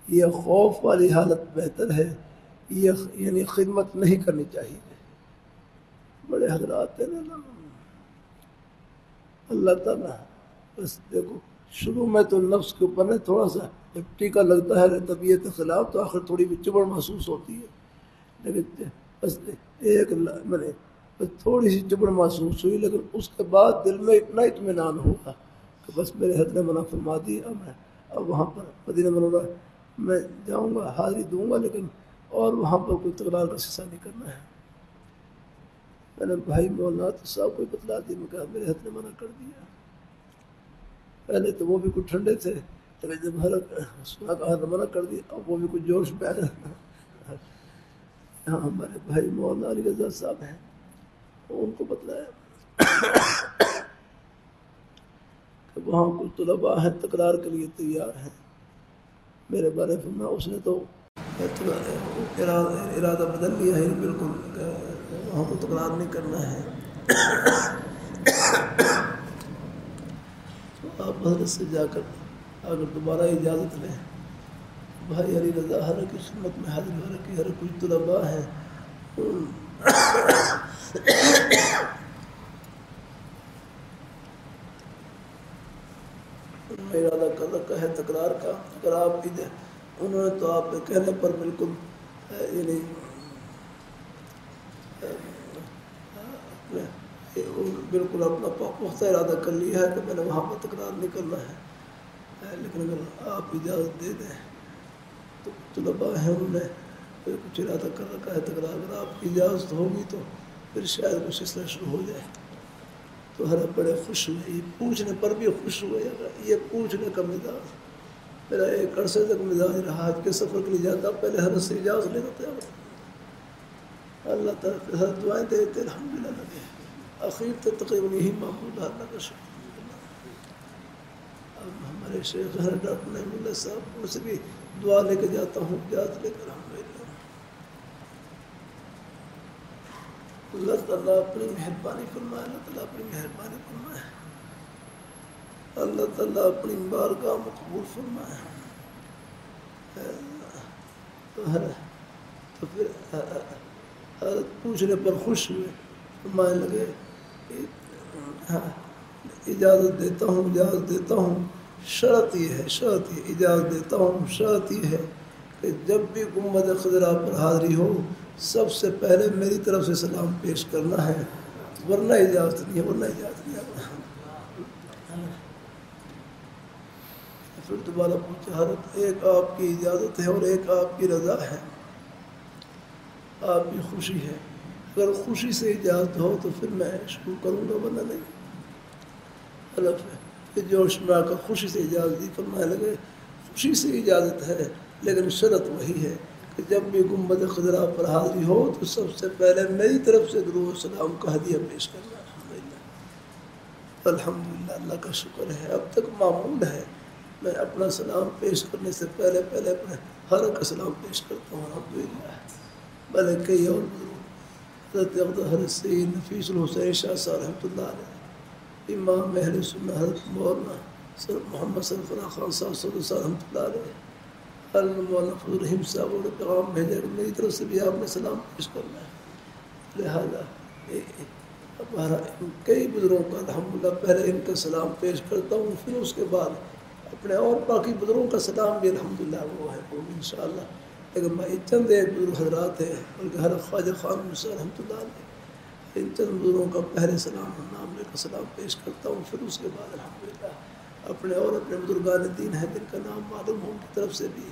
یہ خوف والی حالت بہتر ہے، یعنی خدمت نہیں کرنی چاہیے۔ بڑے حضرات ہیں نا اللہ تعالیٰ، بس دیکھو شروع میں تو نفس کے اوپر تھوڑا سا جب ٹیکا لگتا ہے طبیعت کے خلاف تو آخر تھوڑی بھی چبڑ محسوس ہوتی ہے، لیکن بس ایک میں نے تھوڑی سی چبڑ محسوس ہوئی، لیکن اس کے بعد دل میں اتنا اطمینان ہوا کہ بس میرے حضرت نے منع فرما دیا، میں اب وہاں پر مدینہ منورہ میں جاؤں گا، حاضری دوں گا، لیکن اور وہاں پر کوئی تکرار کا سلسلہ نہیں کرنا ہے۔ میں نے بھائی مولانا صاحب کو بتلا دی، میں کہا میرے حضرت نے منع کر دیا۔ پہلے تو وہ بھی کچھ ٹھنڈے تھے، لیکن جب سنا کہا تو منع کر دیا، اب وہ بھی کچھ جوش میں آئے۔ یہاں ہمارے بھائی مولانا علی رضا صاحب ہیں، ان کو بتلایا کہ وہاں کچھ طلباء ہیں تکرار کے لیے تیار ہیں۔ میرے بارے میں اس نے تو ارادہ بدل لیا ہے بالکل، وہاں کو تکرار نہیں کرنا ہے۔ تو آپ حضرت سے جا کر اگر دوبارہ اجازت لیں، بھائی علی رضا ہر کی خدمت میں حاضر ہو رکھی، ہر کچھ طلباء ہیں، ارادہ کر رکھا ہے تکرار کا۔ اگر آپ کی انہوں نے تو آپ کے کہنے پر بالکل یعنی بالکل اپنا پختہ ارادہ کر لیا ہے کہ میں نے وہاں پر تکرار نہیں کرنا ہے، لیکن اگر آپ اجازت دے دیں تو طلباء ہیں انہوں نے کچھ ارادہ کر رکھا ہے تکرار، اگر آپ کی اجازت ہوگی تو پھر شاید کچھ اس طرح شروع ہو جائے۔ تو ہر بڑے خوش ہوئے، یہ پوچھنے پر بھی خوش ہوئے۔ یہ پوچھنے کا مزاج میرا ایک عرصے تک مزاج رہا، آج کے سفر کے لیے جاتا پہلے ہر سے اجازت لیتا تھا، اللہ تعالیٰ کے ساتھ دعائیں دیتے الحمدللہ لگے، اخیر تک تقریباً یہی معمول اللہ کا شکر۔ اب ہمارے شیخ ہر ڈاکٹر نعیم اللہ صاحب، ان سے بھی دعا لے کے جاتا ہوں، اجازت لے کر الحمدللہ۔ اللہ تعالیٰ اپنی مہربانی فرمائے، اللہ تعالیٰ اپنی مہربانی فرمائے، اللہ تعالیٰ اپنی بارگاہ مقبول فرمائے۔ تو پھر حضرت پوچھنے پر خوش ہوئے، فرمانے لگے اجازت دیتا ہوں، اجازت دیتا ہوں، شرط یہ ہے، شرط یہ اجازت دیتا ہوں، شرط یہ ہے کہ جب بھی گنبد خضرا پر حاضری ہو سب سے پہلے میری طرف سے سلام پیش کرنا ہے، ورنہ اجازت نہیں ہے، ورنہ اجازت نہیں ہے۔ پھر دوبارہ پوچھا، حضرت ایک آپ کی اجازت ہے اور ایک آپ کی رضا ہے، آپ کی خوشی ہے، اگر خوشی سے اجازت ہو تو پھر میں شروع کروں گا، ورنہ نہیں۔ حلف ہے کہ جوش میں آ کر خوشی سے اجازت دی، فرمانے لگے خوشی سے اجازت ہے لیکن شرط وہی ہے کہ جب بھی گنبد خضرا پر حاضری ہو تو سب سے پہلے میری طرف سے درود و سلام کا ہدیہ پیش کرنا۔ الحمدللہ، اللہ کا شکر ہے، اب تک معمول ہے میں اپنا سلام پیش کرنے سے پہلے اپنے ہر کا سلام پیش کرتا ہوں الحمدللہ۔ بھلے کئی اور حضرت حضرت سید نفیس الحسین شاہ صاحب رحمۃ اللہ علیہ، امام اہل سنت حضرت مولانا سر محمد سرفراز خان صاحب صاحب رحمۃ اللہ علیہ، مولانا فضل الرحیم صاحب نے پیغام بھیجا کہ میری طرف سے بھی آپ نے سلام پیش کرنا ہے، لہٰذا کئی بزرگوں کا الحمدللہ پہلے ان کا سلام پیش کرتا ہوں، پھر اس کے بعد اپنے اور باقی بزرگوں کا سلام بھی الحمدللہ وہ ہے وہ انشاءاللہ۔ لیکن میں چند ایک بزرگ حضرات ہیں بلکہ ہر خواجہ خان موسیٰ رحمۃ اللہ علیہ، ان چند بزرگوں کا پہلے سلام نام لے کر سلام پیش کرتا ہوں، پھر اس کے بعد الحمدللہ اپنے اور اپنے بزرگان دین ہیں جن کا نام معلوم ہو ان کی طرف سے بھی،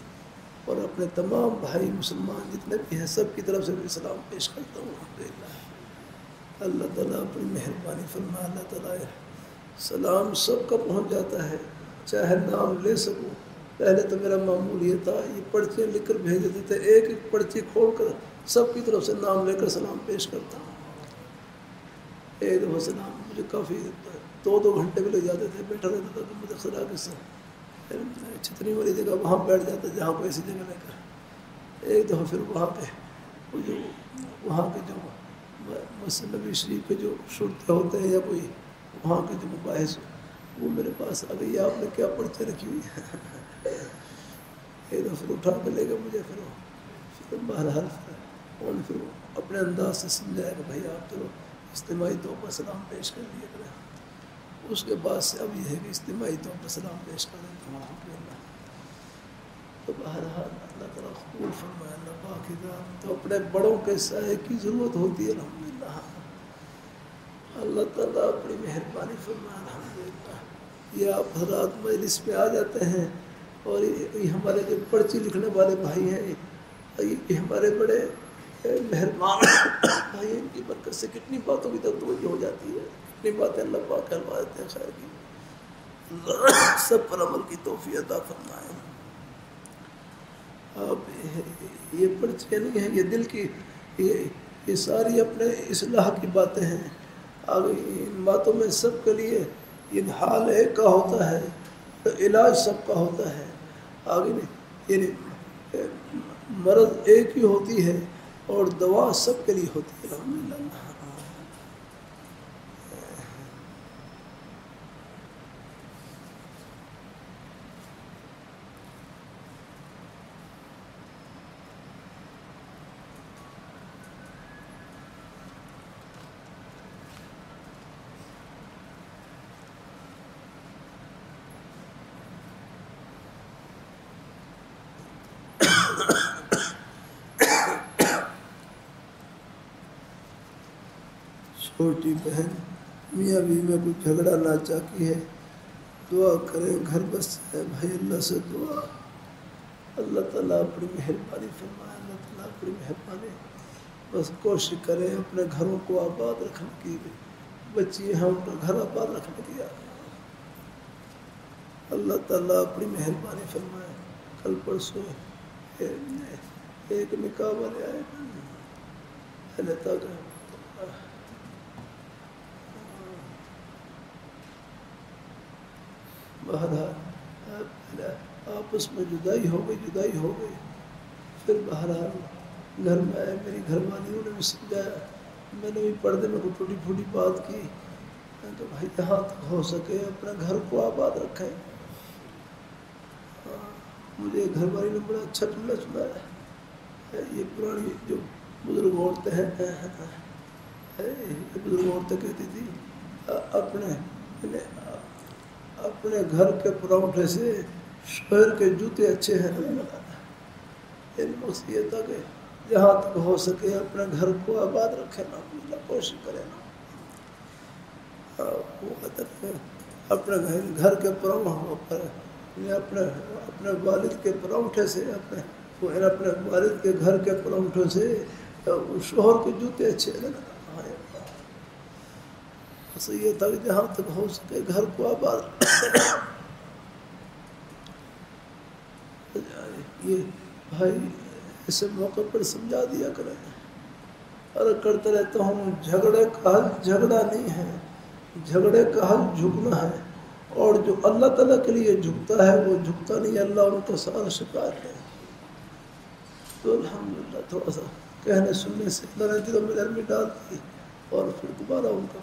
اور اپنے تمام بھائی مسلمان جتنے بھی ہیں سب کی طرف سے بھی سلام پیش کرتا ہوں الحمدللہ۔ اللہ تعالیٰ اپنی مہربانی فرمائے، اللہ تعالیٰ سلام سب کا پہنچ جاتا ہے، چاہے نام لے سکوں۔ پہلے تو میرا معمول یہ تھا، یہ پرچیاں لکھ کر بھیج دیتے تھے، ایک ایک پرچی کھول کر سب کی طرف سے نام لے کر سلام پیش کرتا ہوں۔ ایک دفعہ سلام مجھے کافی 2 گھنٹے بھی لگ جاتے تھے، بیٹھا رہتا تھا مجھے خدا کے ساتھ چھتنی والی جگہ وہاں بیٹھ جاتا جہاں کو ایسی جگہ لے کر۔ ایک دفعہ پھر وہاں کے جو مسجد نبی شریف کے جو شرطے ہوتے ہیں یا کوئی وہاں کے جو مباحث، وہ میرے پاس آ گئی، آپ نے کیا پرچے رکھی ہوئی ہے؟ ایک دفعہ اٹھا کے لے گا مجھے، پھر بہرحال پھر اپنے انداز سے سمجھایا کہ بھائی آپ چلو اجتماعی طور پر سلام پیش کر دیا کریں۔ اس کے بعد سے اب یہ ہے کہ اجتماعی طور پر سلام پیش کر دیتا ہوں الحمدللہ۔ تو بہرحال اللہ تعالیٰ قبول فرمائے، اللہ پاک کی ذات۔ تو اپنے بڑوں کے سائے کی ضرورت ہوتی ہے الحمدللہ، اللہ تعالیٰ اپنی مہربانی فرمائے الحمدللہ۔ یہ آپ حضرات مجلس میں آ جاتے ہیں، اور یہ ہمارے جو پرچی لکھنے والے بھائی ہیں یہ ہمارے بڑے مہربان بھائی، ان کی برکت سے کتنی باتوں کی توجہ ہو جاتی ہے، کتنی باتیں اللہ پاک کروا دیتے ہیں خیر کی۔ اللہ سب پر عمل کی توفیق عطا فرمائے. اب یہ پرچے نہیں ہیں، یہ دل کی یہ ساری اپنے اصلاح کی باتیں ہیں. آگے ان باتوں میں سب کے لیے یہ حال ایک کا ہوتا ہے، علاج سب کا ہوتا ہے. آگے نہیں یعنی مرض ایک ہی ہوتی ہے اور دوا سب کے لیے ہوتی ہے. الحمدللہ. چھوٹی بہن میاں بیوی میں کوئی جھگڑا نہ چاہتی ہے، دعا کریں، گھر بس ہے. بھائی اللہ سے دعا، اللہ تعالیٰ اپنی مہربانی فرمائے. اللہ تعالیٰ اپنی مہربانی، بس کوشش کریں اپنے گھروں کو آباد رکھنے کی. بچی ہیں ان کا گھر آباد رکھنے کی. اللہ تعالیٰ اپنی مہربانی فرمائے. کل پرسوں ایک نکاح والے آئے بہرحال آپس میں جدائی ہو گئی. پھر بہرحال گھر میں آئے، میری گھر والی نے بھی سمجھایا، میں نے بھی پردے میں کوئی ٹوٹی پھوٹی بات کی تو بھائی جہاں تک ہو سکے اپنے گھر کو آباد رکھیں. مجھے گھر والی نے بڑا اچھا جملہ سنایا. یہ پرانی جو بزرگ عورتیں ہیں، بزرگ عورتیں کہتی تھی اپنے گھر کے پراؤٹھے سے شوہر کے جوتے اچھے ہیں. مقصد یہ تھا کہ جہاں تک ہو سکے اپنے گھر کو آباد رکھے نا، کوشش کرے نا. اپنے گھر کے اپنے والد کے پراؤٹھے سے اپنے والد کے گھر کے پراؤٹھوں سے شوہر کے جوتے اچھے لگنا. بس یہ تھا کہ جہاں تک ہو سکے گھر کو آباد. یہ بھائی ایسے موقع پر سمجھا دیا کریں. اور کرتے رہتا ہوں، جھگڑے کا حل جھگڑا نہیں ہے، جھگڑے کا حل جھکنا ہے. اور جو اللہ تعالیٰ کے لیے جھکتا ہے وہ جھکتا نہیں. اللہ ان کا سارا شکایت ہے. تو الحمدللہ تھوڑا سا کہنے سننے سے اللہ نے دلوں میں نرمی ڈال دی اور پھر دوبارہ ان کا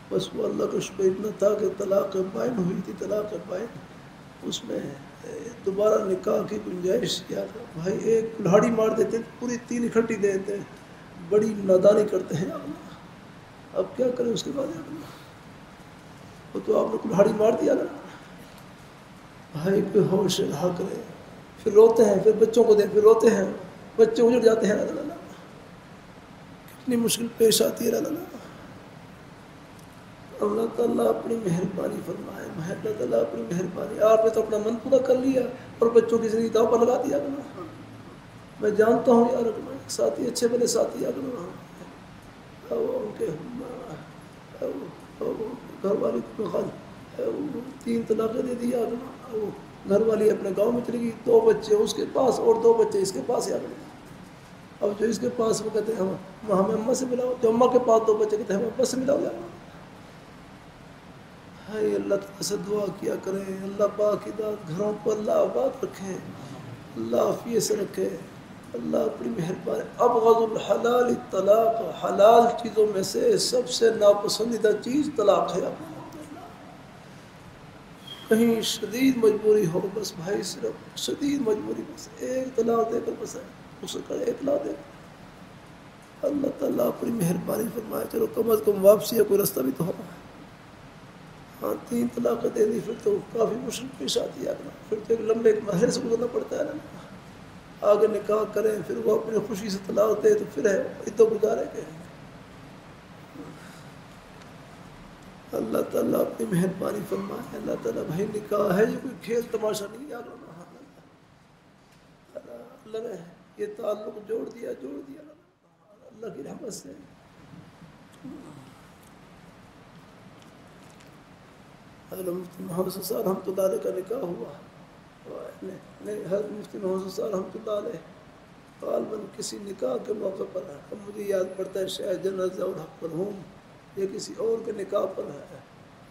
بس وہ اللہ کا شکر اتنا تھا کہ طلاق بائن ہوئی تھی. طلاق بائن اس میں دوبارہ نکاح کی گنجائش کیا تھا. بھائی ایک کلہاڑی مار دیتے پوری 3 اکٹھی دے دیتے. بڑی نادانی کرتے ہیں. اب کیا کریں اس کے بعد وہ تو آپ نے کلہاڑی مار دیا نا. بھائی کوئی ہوش رہا کرے. پھر روتے ہیں، پھر بچوں کو دیں، پھر روتے ہیں، بچے اجڑ جاتے ہیں. کتنی مشکل پیش آتی ہے. اللہ تعالیٰ اپنی مہربانی فرمائے. اللہ تعالیٰ اپنی مہربانی. آپ نے تو اپنا من پورا کر لیا اور بچوں کی زندگی داؤ پر لگا دیا. میں جانتا ہوں یار ساتھی اچھے بھلے ساتھی ان کے گھر والی کو 3 طلاقیں دے دیا. گھر والی اپنے گاؤں میں چلی گئی، 2 بچے اس کے پاس اور 2 بچے اس کے پاس. اب جو اس کے پاس وہ کہتے ہیں ہمیں اماں سے ملاؤ، جو اماں کے پاس 2 بچے کہتے ہیں ہمیں ابا سے ملاؤ. اللہ تعالیٰ سے دعا کیا کریں. اللہ پاک گھروں پر اللہ آباد رکھے، اللہ عافیت سے رکھے. اللہ اپنی مہربانی. ابغض الحلال الطلاق. حلال چیزوں میں سے سب سے ناپسندیدہ چیز طلاق ہے. کہیں شدید مجبوری ہو، بس بھائی صرف شدید مجبوری، بس ایک طلاق دے کر بس اسے کرے 1 طلاق دے. اللہ تعالیٰ اپنی مہربانی فرمائے. چلو کم از کم واپسی کا کوئی رستہ بھی تو ہو. 3 طلاقیں دے دی پھر تو کافی مشکل پیش آتی ہے. پھر تو ایک لمبے مرحلے سے گزرنا پڑتا ہے نا. آگے نکاح کریں، پھر وہ اپنی خوشی سے طلاق دے تو پھر ہے عدت گزارے کے. اللہ تعالیٰ اپنی مہربانی فرمائے. اللہ تعالیٰ بھائی نکاح ہے یہ کوئی کھیل تماشا نہیں. یاد رکھنا اللہ نے یہ تعلق جوڑ دیا اللہ کی رحمت سے. حضرت مفتی محمد صاحب رحمۃ اللہ علیہ کا نکاح ہوا، حضرت مفتی محمد صاحب رحمۃ اللہ علیہ غالباً کسی نکاح کے موقع پر ہے، اب مجھے یاد پڑتا ہے شاید جنرل ضیاء الحق پر ہوں یا کسی اور کے نکاح پر ہے،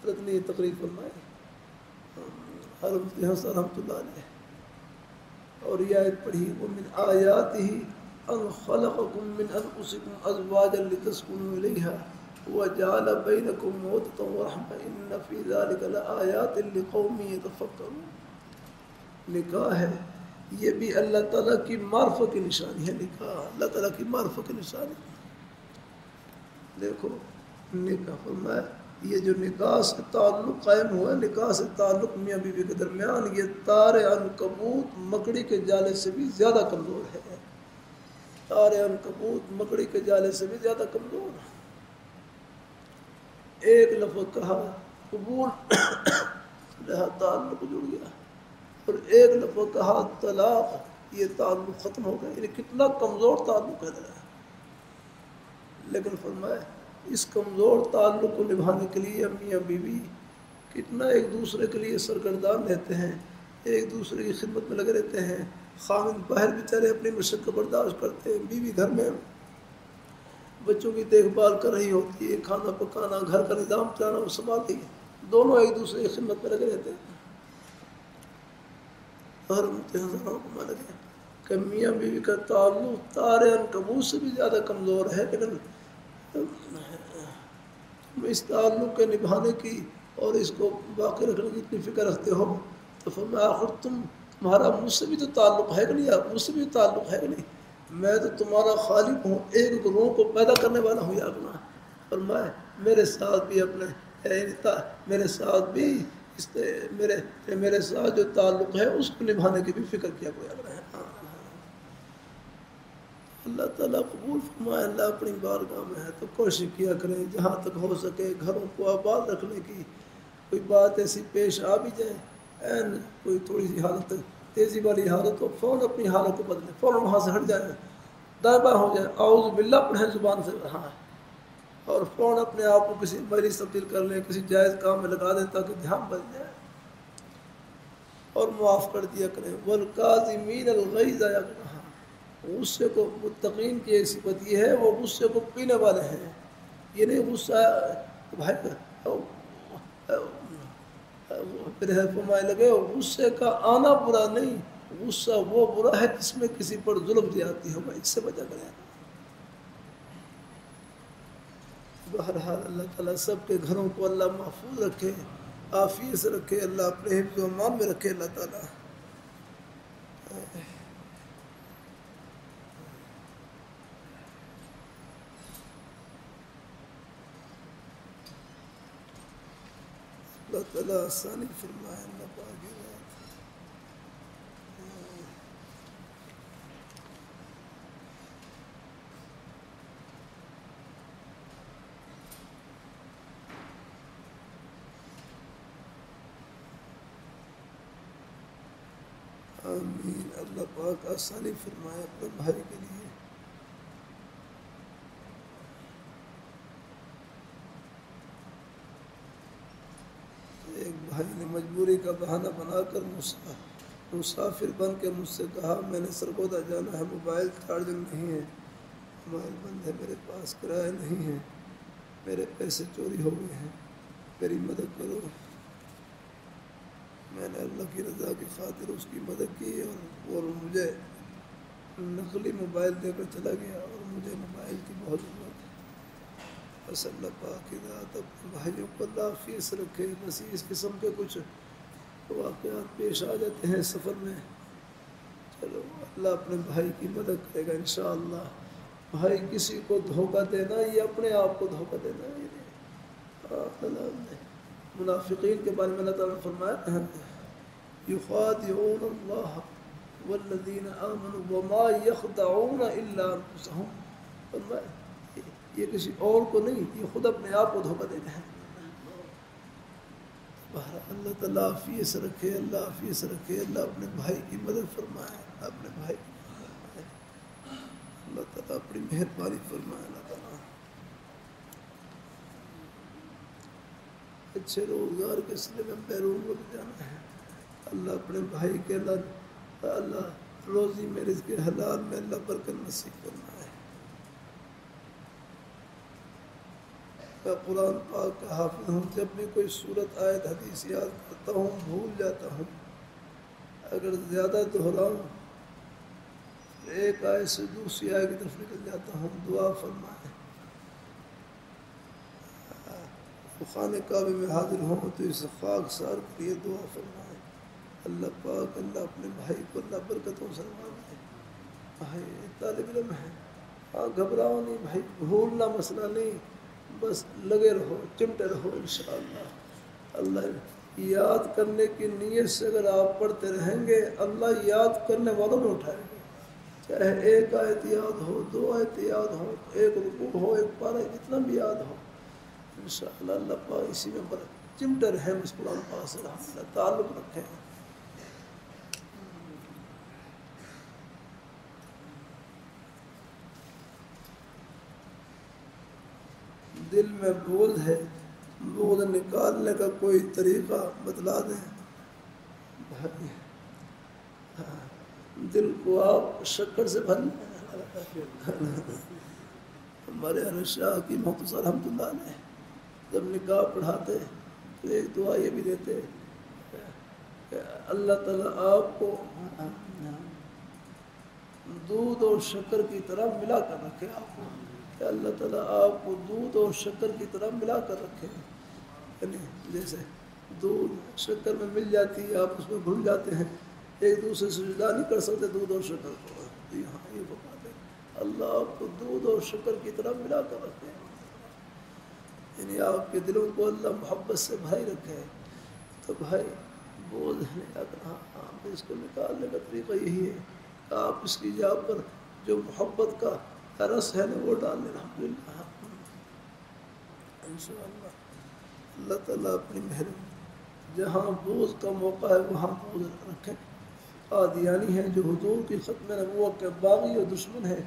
حضرت نے یہ تقریر فرمائی حضرت مفتی محمد صاحب رحمۃ اللہ علیہ، اور یہ آیت پڑھی وَمِنْ آيَاتِهِ أَنْ خَلَقَكُم مِّنْ أَنفُسِكُمْ أَزْوَاجًا لِتَسْكُنُوا إِلَيْهَا وَجَعَلَ بَيْنَكُم مَّوَدَّةً وَرَحْمَةً إِنَّ فِي ذَلِكَ لَآيَاتٍ لِقَوْمٍ يَتَفَكَّرُونَ۔ نکاح ہے یہ بھی اللہ تعالیٰ کی معرفت کی نشانی ہے، نکاح اللہ تعالیٰ کی معرفت کی نشانی۔ دیکھو نکاح فرمایا یہ جو نکاح سے تعلق قائم ہوا، نکاح سے تعلق میاں بیوی کے درمیان، یہ تار عنکبوت مکڑی کے جالے سے بھی زیادہ کمزور ہے، تار عنکبوت مکڑی کے جالے سے بھی زیادہ کمزور ہے۔ ایک لفظ کہا قبول رہا تعلق جڑ گیا، اور ایک لفظ کہا طلاق یہ تعلق ختم ہو گیا، یعنی کتنا کمزور تعلق ہے۔ لیکن فرمایا اس کمزور تعلق کو نبھانے کے لیے میاں بیوی کتنا ایک دوسرے کے لیے سرگردان رہتے ہیں، ایک دوسرے کی خدمت میں لگے رہتے ہیں۔ خاوند باہر بیچارے اپنی مشقت برداشت کرتے ہیں، بیوی گھر میں بچوں کی دیکھ بھال کر رہی ہوتی ہے، کھانا پکانا، گھر کا نظام چلانا وہ سنبھالتی ہے، دونوں ایک دوسرے کی خدمت میں لگے رہتے ہیں۔ لگے کہ میاں بیوی کا تعلق تار عنکبوت سے بھی زیادہ کمزور ہے، لیکن تم اس تعلق کے نبھانے کی اور اس کو باقی رکھنے کی اتنی فکر رکھتے ہو، تو فرمایا آخر تمہارا مجھ سے بھی تو تعلق ہے کہ نہیں، مجھ سے بھی تعلق ہے کہ نہیں، میں تو تمہارا خالق ہوں، ایک روح کو پیدا کرنے والا ہوں یا گناہ۔ فرمایا میرے ساتھ بھی میرے ساتھ بھی میرے ساتھ جو تعلق ہے اس کو نبھانے کی بھی فکر کیا کوئی اگر ہے۔ اللہ تعالیٰ قبول فرمائے، اللہ اپنی بارگاہ میں ہے تو کوشش کیا کریں جہاں تک ہو سکے گھروں کو آباد رکھنے کی۔ کوئی بات ایسی پیش آ بھی جائے، این کوئی تھوڑی سی حالت تیزی والی حالت ہو، فوراً اپنی حالت کو بدلیں، فوراً وہاں سے ہٹ جائیں، دائیں بائیں ہو جائے، اعوذ باللہ پڑھیں زبان سے، ہاں، اور فوراً اپنے آپ کو کسی مجلس تبدیل کر لیں، کسی جائز کام میں لگا دیں تاکہ دھیان بچ جائے، اور معاف کر دیا کریں۔ والکاظمین الغیظ، غصے کو متقین کی ایک صفت یہ ہے وہ غصے کو پینے والے ہیں، یہ نہیں غصہ فرمائے لگے غصے کا آنا برا نہیں، غصہ وہ برا ہے جس میں کسی پر ظلم زیادتی ہوگا، اس سے بچا کریں۔ بہرحال اللہ تعالیٰ سب کے گھروں کو اللہ محفوظ رکھے، عافیت سے رکھے، اللہ اپنے حفظ و امان میں رکھے اللہ تعالیٰ۔ اللہ تعالیٰ آسانی فرمائے، اللہ پاک کی بات۔ آمین، اللہ پاک آسانی فرمائے اپنے بھائی کے لیے۔ ایک بھائی نے مجبوری کا بہانہ بنا کر مسافر بن کے مجھ سے کہا میں نے سرگودا جانا ہے، موبائل چارجنگ نہیں ہے، موبائل بند ہے، میرے پاس کرایہ نہیں ہے، میرے پیسے چوری ہو گئے ہیں، میری مدد کرو۔ میں نے اللہ کی رضا کی خاطر اس کی مدد کی اور مجھے نقلی موبائل دے کر چلا گیا، اور مجھے موبائل کی بہت ضرورت ہے۔ بس اللہ پاک کی ذات اپنے بھائیوں کو اللہ عافیت سے رکھے۔ بس اس قسم کے کچھ واقعات پیش آ جاتے ہیں سفر میں، چلو اللہ اپنے بھائی کی مدد کرے گا انشاءاللہ۔ بھائی کسی کو دھوکہ دینا یہ اپنے آپ کو دھوکہ دینا ہے۔ منافقین کے بارے میں اللہ تعالیٰ نے فرمایا یخادعون اللہ والذین آمنوا وما یخدعون الا انفسهم، یہ کسی اور کو نہیں، یہ خود اپنے آپ کو دھوکہ دیتے ہیں۔ اللہ تعالیٰ عافیت سے رکھے، اللہ عافیت سے رکھے، اللہ اپنے بھائی کی مدد فرمائے، اپنے بھائی اللہ تعالیٰ اپنی مہربانی فرمائے۔ اللہ تعالیٰ اچھے روزگار کے سلسلے میں بیرون ملک جانا ہے، اللہ اپنے بھائی کے اللہ روزی میں رزق حلال میں اللہ برکت نصیب کرنا ہے۔ میں قرآن پاک کا حافظ ہوں، جب بھی کوئی صورت آیت حدیث یاد کرتا ہوں بھول جاتا ہوں، اگر زیادہ دہراؤں ایک آیت سے دوسری آیت کی طرف نکل جاتا ہوں۔ دعا فرمائیں، خانہ کعبے میں حاضر ہوں تو اس خاک سار کے لیے دعا فرمائیں، اللہ پاک اللہ اپنے بھائی کو اللہ برکتوں سے نوازے۔ بھائی طالب علم ہے، ہاں گھبراؤ نہیں بھائی، بھولنا مسئلہ نہیں، بس لگے رہو چمٹے رہو انشاءاللہ۔ اللہ یاد کرنے کی نیت سے اگر آپ پڑھتے رہیں گے اللہ یاد کرنے والوں میں اٹھائے گے، چاہے ایک آیت یاد ہو، دو آیت یاد ہو، ایک رکوع ہو، ایک پارہ، جتنا بھی یاد ہو انشاءاللہ اللہ پاک اسی میں چمٹے رہیں، اس قرآن پاک سے اللہ تعلق رکھیں۔ دل میں بوجھ ہے، بوجھ نکالنے کا کوئی طریقہ بتلا دیں۔ دل کو آپ شکر سے بھر لیں۔ ہمارے علی شاہ کی مختصر رحمۃ اللہ علیہ جب نکاح پڑھاتے تو ایک دعا یہ بھی دیتے کہ اللہ تعالیٰ آپ کو دودھ اور شکر کی طرح ملا کر رکھے، آپ کو کہ اللہ تعالیٰ آپ کو دودھ اور شکر کی طرح ملا کر رکھے، یعنی جیسے دودھ شکر میں مل جاتی ہے، آپ اس میں گھل جاتے ہیں، ایک دوسرے سے جدا نہیں کر سکتے دودھ اور شکر کو، یہاں یہ بتا دیں اللہ آپ کو دودھ اور شکر کی طرح ملا کر رکھے، یعنی آپ کے دلوں کو اللہ محبت سے بھرائی رکھے۔ تو بھائی بوجھ نہیں لگنا، اس کو نکالنے کا طریقہ یہی ہے کہ آپ اس کی جگہ پر جو محبت کا رس ہے نا وہ ڈال لیں۔ الحمدللہ انشاءاللہ اللہ تعالیٰ اپنی مہربانی جہاں بوجھ کا موقع ہے وہاں بوجھ رکھیں۔ قادیانی ہیں جو حضور کی ختم نبوت کے باغی اور دشمن ہیں،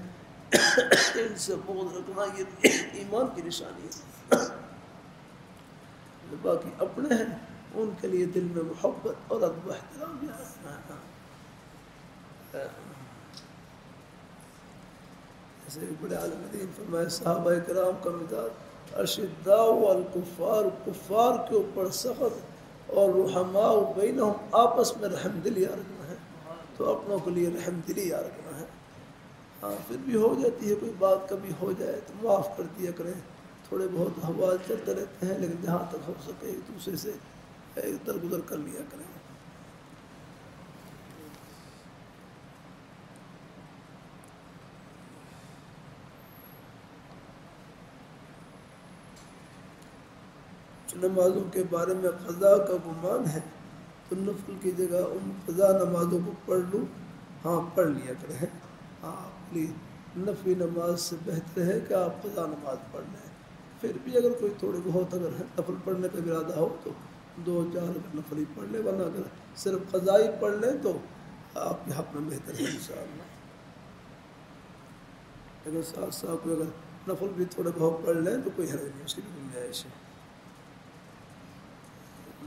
ان سے بغض رکھنا یہ ایمان کی نشانی ہے۔ باقی اپنے ہیں ان کے لیے دل میں محبت اور ادب و احترام ہے۔ جیسے ایک بڑے عالم دین فرمائے صحابہ کرام کا مزاج اشداء الکفار، کفار کے اوپر سخت، اور رحماء بینہم آپس میں رحم دلی رکھنا ہے، تو اپنوں کے لیے رحم دلی رکھنا ہے۔ ہاں پھر بھی ہو جاتی ہے کوئی بات کبھی ہو جائے تو معاف کر دیا کریں، تھوڑے بہت حوال چلتے رہتے ہیں، لیکن جہاں تک ہو سکے ایک دوسرے سے درگزر کر لیا کریں۔ نمازوں کے بارے میں قضا کا گمان ہے تو نفل کی جگہ ان قضا نمازوں کو پڑھ لوں، ہاں پڑھ لیا کریں۔ ہاں پلیز نفلی نماز سے بہتر ہے کہ آپ قضا نماز پڑھ لیں، پھر بھی اگر کوئی تھوڑے بہت اگر نفل پڑھنے کا ارادہ ہو تو 2-4 نفل ہی پڑھ لیں، ورنہ اگر صرف قضا ہی پڑھ لیں تو آپ کے حق میں بہتر ہے انشاءاللہ۔ اگر ساتھ ساتھ کوئی اگر نفل بھی تھوڑے بہت پڑھ لیں تو کوئی حرج نہیں، اس کی بھی گنجائش ہے۔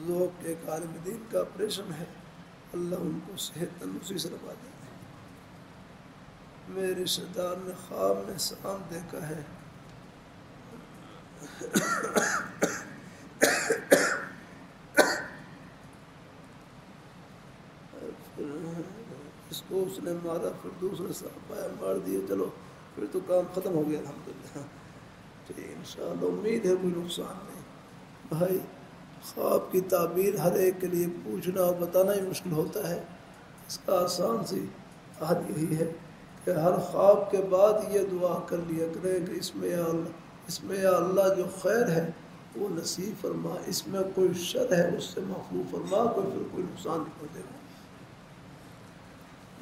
ذوق کے ایک عالم دین کا آپریشن ہے، اللہ ان کو صحت تندرستی سے لگا دے۔ میرے رشتہ دار نے خواب میں سانپ دیکھا ہے، اس کو اس نے مارا، پھر دوسرا سانپ آیا مار دیا، چلو پھر تو کام ختم ہو گیا الحمدللہ۔ ٹھیک انشاءاللہ امید ہے کوئی نقصان نہیں۔ بھائی خواب کی تعبیر ہر ایک کے لیے پوچھنا اور بتانا ہی مشکل ہوتا ہے، اس کا آسان سی حل یہی ہے کہ ہر خواب کے بعد یہ دعا کر لیا کریں کہ اس میں یا اللہ جو خیر ہے وہ نصیب فرما، اس میں کوئی شر ہے اس سے محفوظ فرما، کوئی نقصان نہیں پہنچے گا۔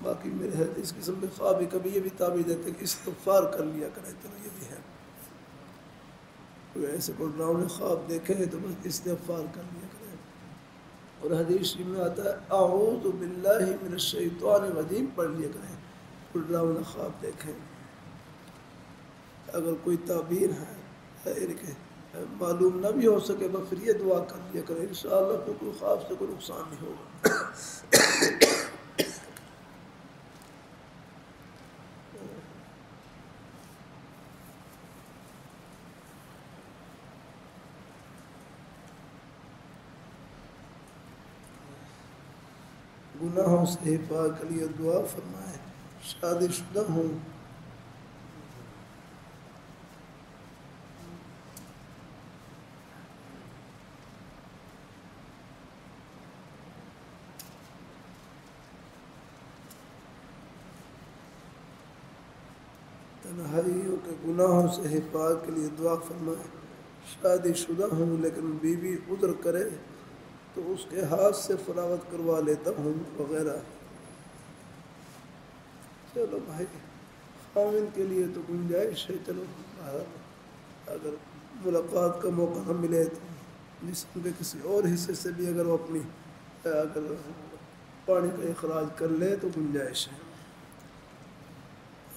باقی میرے اس قسم کے خواب کبھی یہ بھی تعبیر دیتے کہ استغفار کر لیا کریں، چلو یہ بھی ہے۔ کوئی ایسے کوئی ڈراؤنے خواب دیکھیں تو بس استغفار کر لیا کریں۔ اور حدیث شریف میں آتا ہے اعوذ باللہ من الشیطان الرجیم پڑھ لیا کریں کوئی ڈراؤنا خواب دیکھیں۔ اگر کوئی تعبیر ہے معلوم نہ بھی ہو سکے بس پھر یہ دعا کر لیا کریں انشاءاللہ پھر کوئی خواب سے کوئی نقصان نہیں ہوگا. گناہوں سے حفاظت کے لیے دعا فرمائیں. شادی شدہ ہوں تنہائیوں کے گناہوں سے حفاظت کے لیے دعا فرمائیں. شادی شدہ ہوں لیکن بیوی عذر کرے تو اس کے ہاتھ سے فراغت کروا لیتا ہوں وغیرہ. چلو بھائی خاوند کے لیے تو گنجائش ہے. چلو اگر ملاقات کا موقع نہ ملے تو جسم کے کسی اور حصے سے بھی اگر وہ اپنی اگر پانی کا اخراج کر لے تو گنجائش ہے.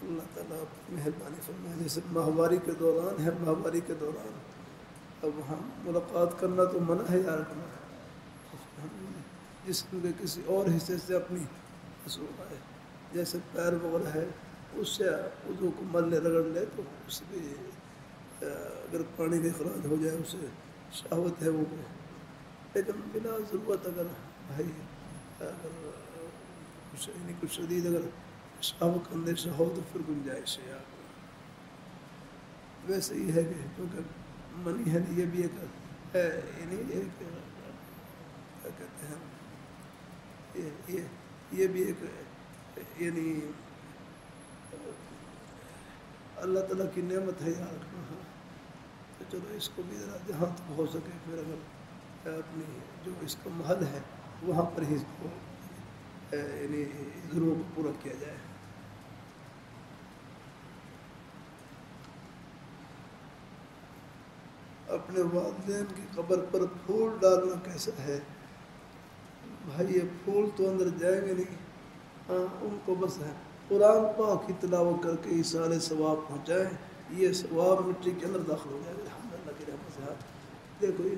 اللہ تعالیٰ مہربانی فرمائے. جیسے ماہواری کے دوران ہے ماہواری کے دوران اب ہم ملاقات کرنا تو منع ہے یار کرنا جسم کے کسی اور حصے سے اپنی ہے جیسے پیر وغیرہ ہے اس سے وضو کو مل رگڑ لے تو اس بھی اگر پانی کا اخراج ہو جائے اسے شہوت ہے وہ. لیکن بلا ضرورت اگر بھائی اگر کچھ شدید اگر شہوت اندیشہ ہو تو پھر گنجائش ہے آپ. ویسے ہی ہے کہ کیونکہ منی ہے یہ بھی ایک ہے یعنی ایک کیا کہتے ہیں یہ بھی ایک یعنی اللہ تعالیٰ کی نعمت ہے یار. تو چلو اس کو بھی ذرا جہاں تک ہو سکے پھر اگر اپنی جو اس کا محل ہے وہاں پر ہی اس کو یعنی ضرور پورا کیا جائے. اپنے والدین کی قبر پر پھول ڈالنا کیسا ہے؟ بھائی یہ پھول تو اندر جائیں گے نہیں. ہاں ان کو بس ہے قرآن پاک کی تلاوت کر کے ایصال ثواب پہنچائیں. یہ ثواب مٹی کے اندر داخل ہو جائے گا الحمدللہ کی رحمت سے. دیکھو یہ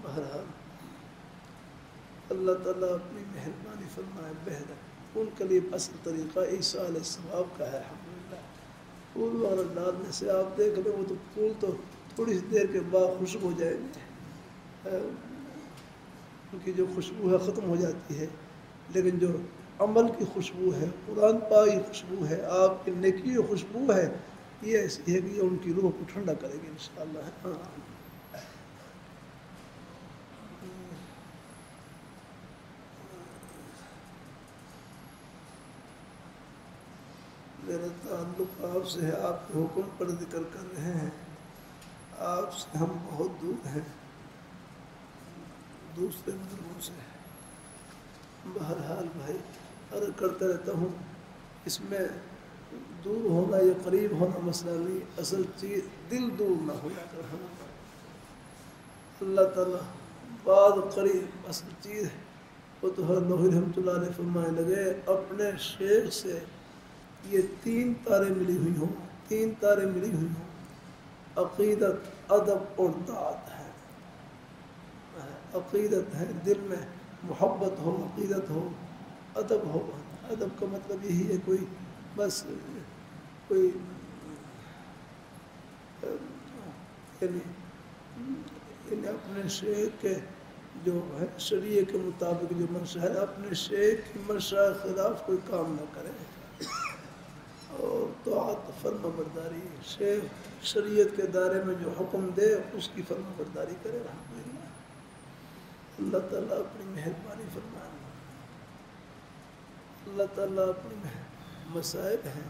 بہرحال اللہ تعالیٰ اپنی مہربانی فرمائے. بہتر ان کے لیے اصل طریقہ ایصال ثواب کا ہے الحمدللہ. پھول والا ڈالنے سے آپ دیکھ لیں وہ تو پھول تو تھوڑی سی دیر کے بعد خشک ہو جائیں گے. ان کی جو خوشبو ہے ختم ہو جاتی ہے. لیکن جو عمل کی خوشبو ہے قرآن پاک کی خوشبو ہے آپ کی نیکی کی خوشبو ہے یہ ایسی ہے کہ یہ ان کی روح کو ٹھنڈا کرے گی انشاءاللہ. ہاں میرا تعلق آپ سے ہے. آپ کے حکم پر ذکر کر رہے ہیں. آپ سے ہم بہت دور ہیں دوسرے بزرگوں سے. بہرحال بھائی عرض کرتا رہتا ہوں اس میں دور ہونا یا قریب ہونا مسئلہ نہیں. اصل چیز دل دور نہ ہونا کر. اللہ تعالیٰ بعد قریب اصل چیز ہے. وہ تو ہر لوگ رحمۃ اللہ علیہ فرمائے لگے اپنے شیخ سے یہ 3 تاریں ملی ہوئی ہوں. 3 تاریں ملی ہوئی ہوں. عقیدت ادب اور طاعت ہے. عقیدت ہے دل میں محبت ہو عقیدت ہو ادب ہو. ادب کا مطلب یہی ہے کوئی بس کوئی یعنی اپنے شیخ کے جو ہے شریعت کے مطابق جو منشا ہے اپنے شیخ کی منشا کے خلاف کوئی کام نہ کرے. اور طاعت فرما برداری شیخ شریعت کے دائرے میں جو حکم دے اس کی فرما برداری کرے. اللہ تعالیٰ اپنی مہربانی فرمائے. اللہ تعالیٰ اپنی مسائل ہیں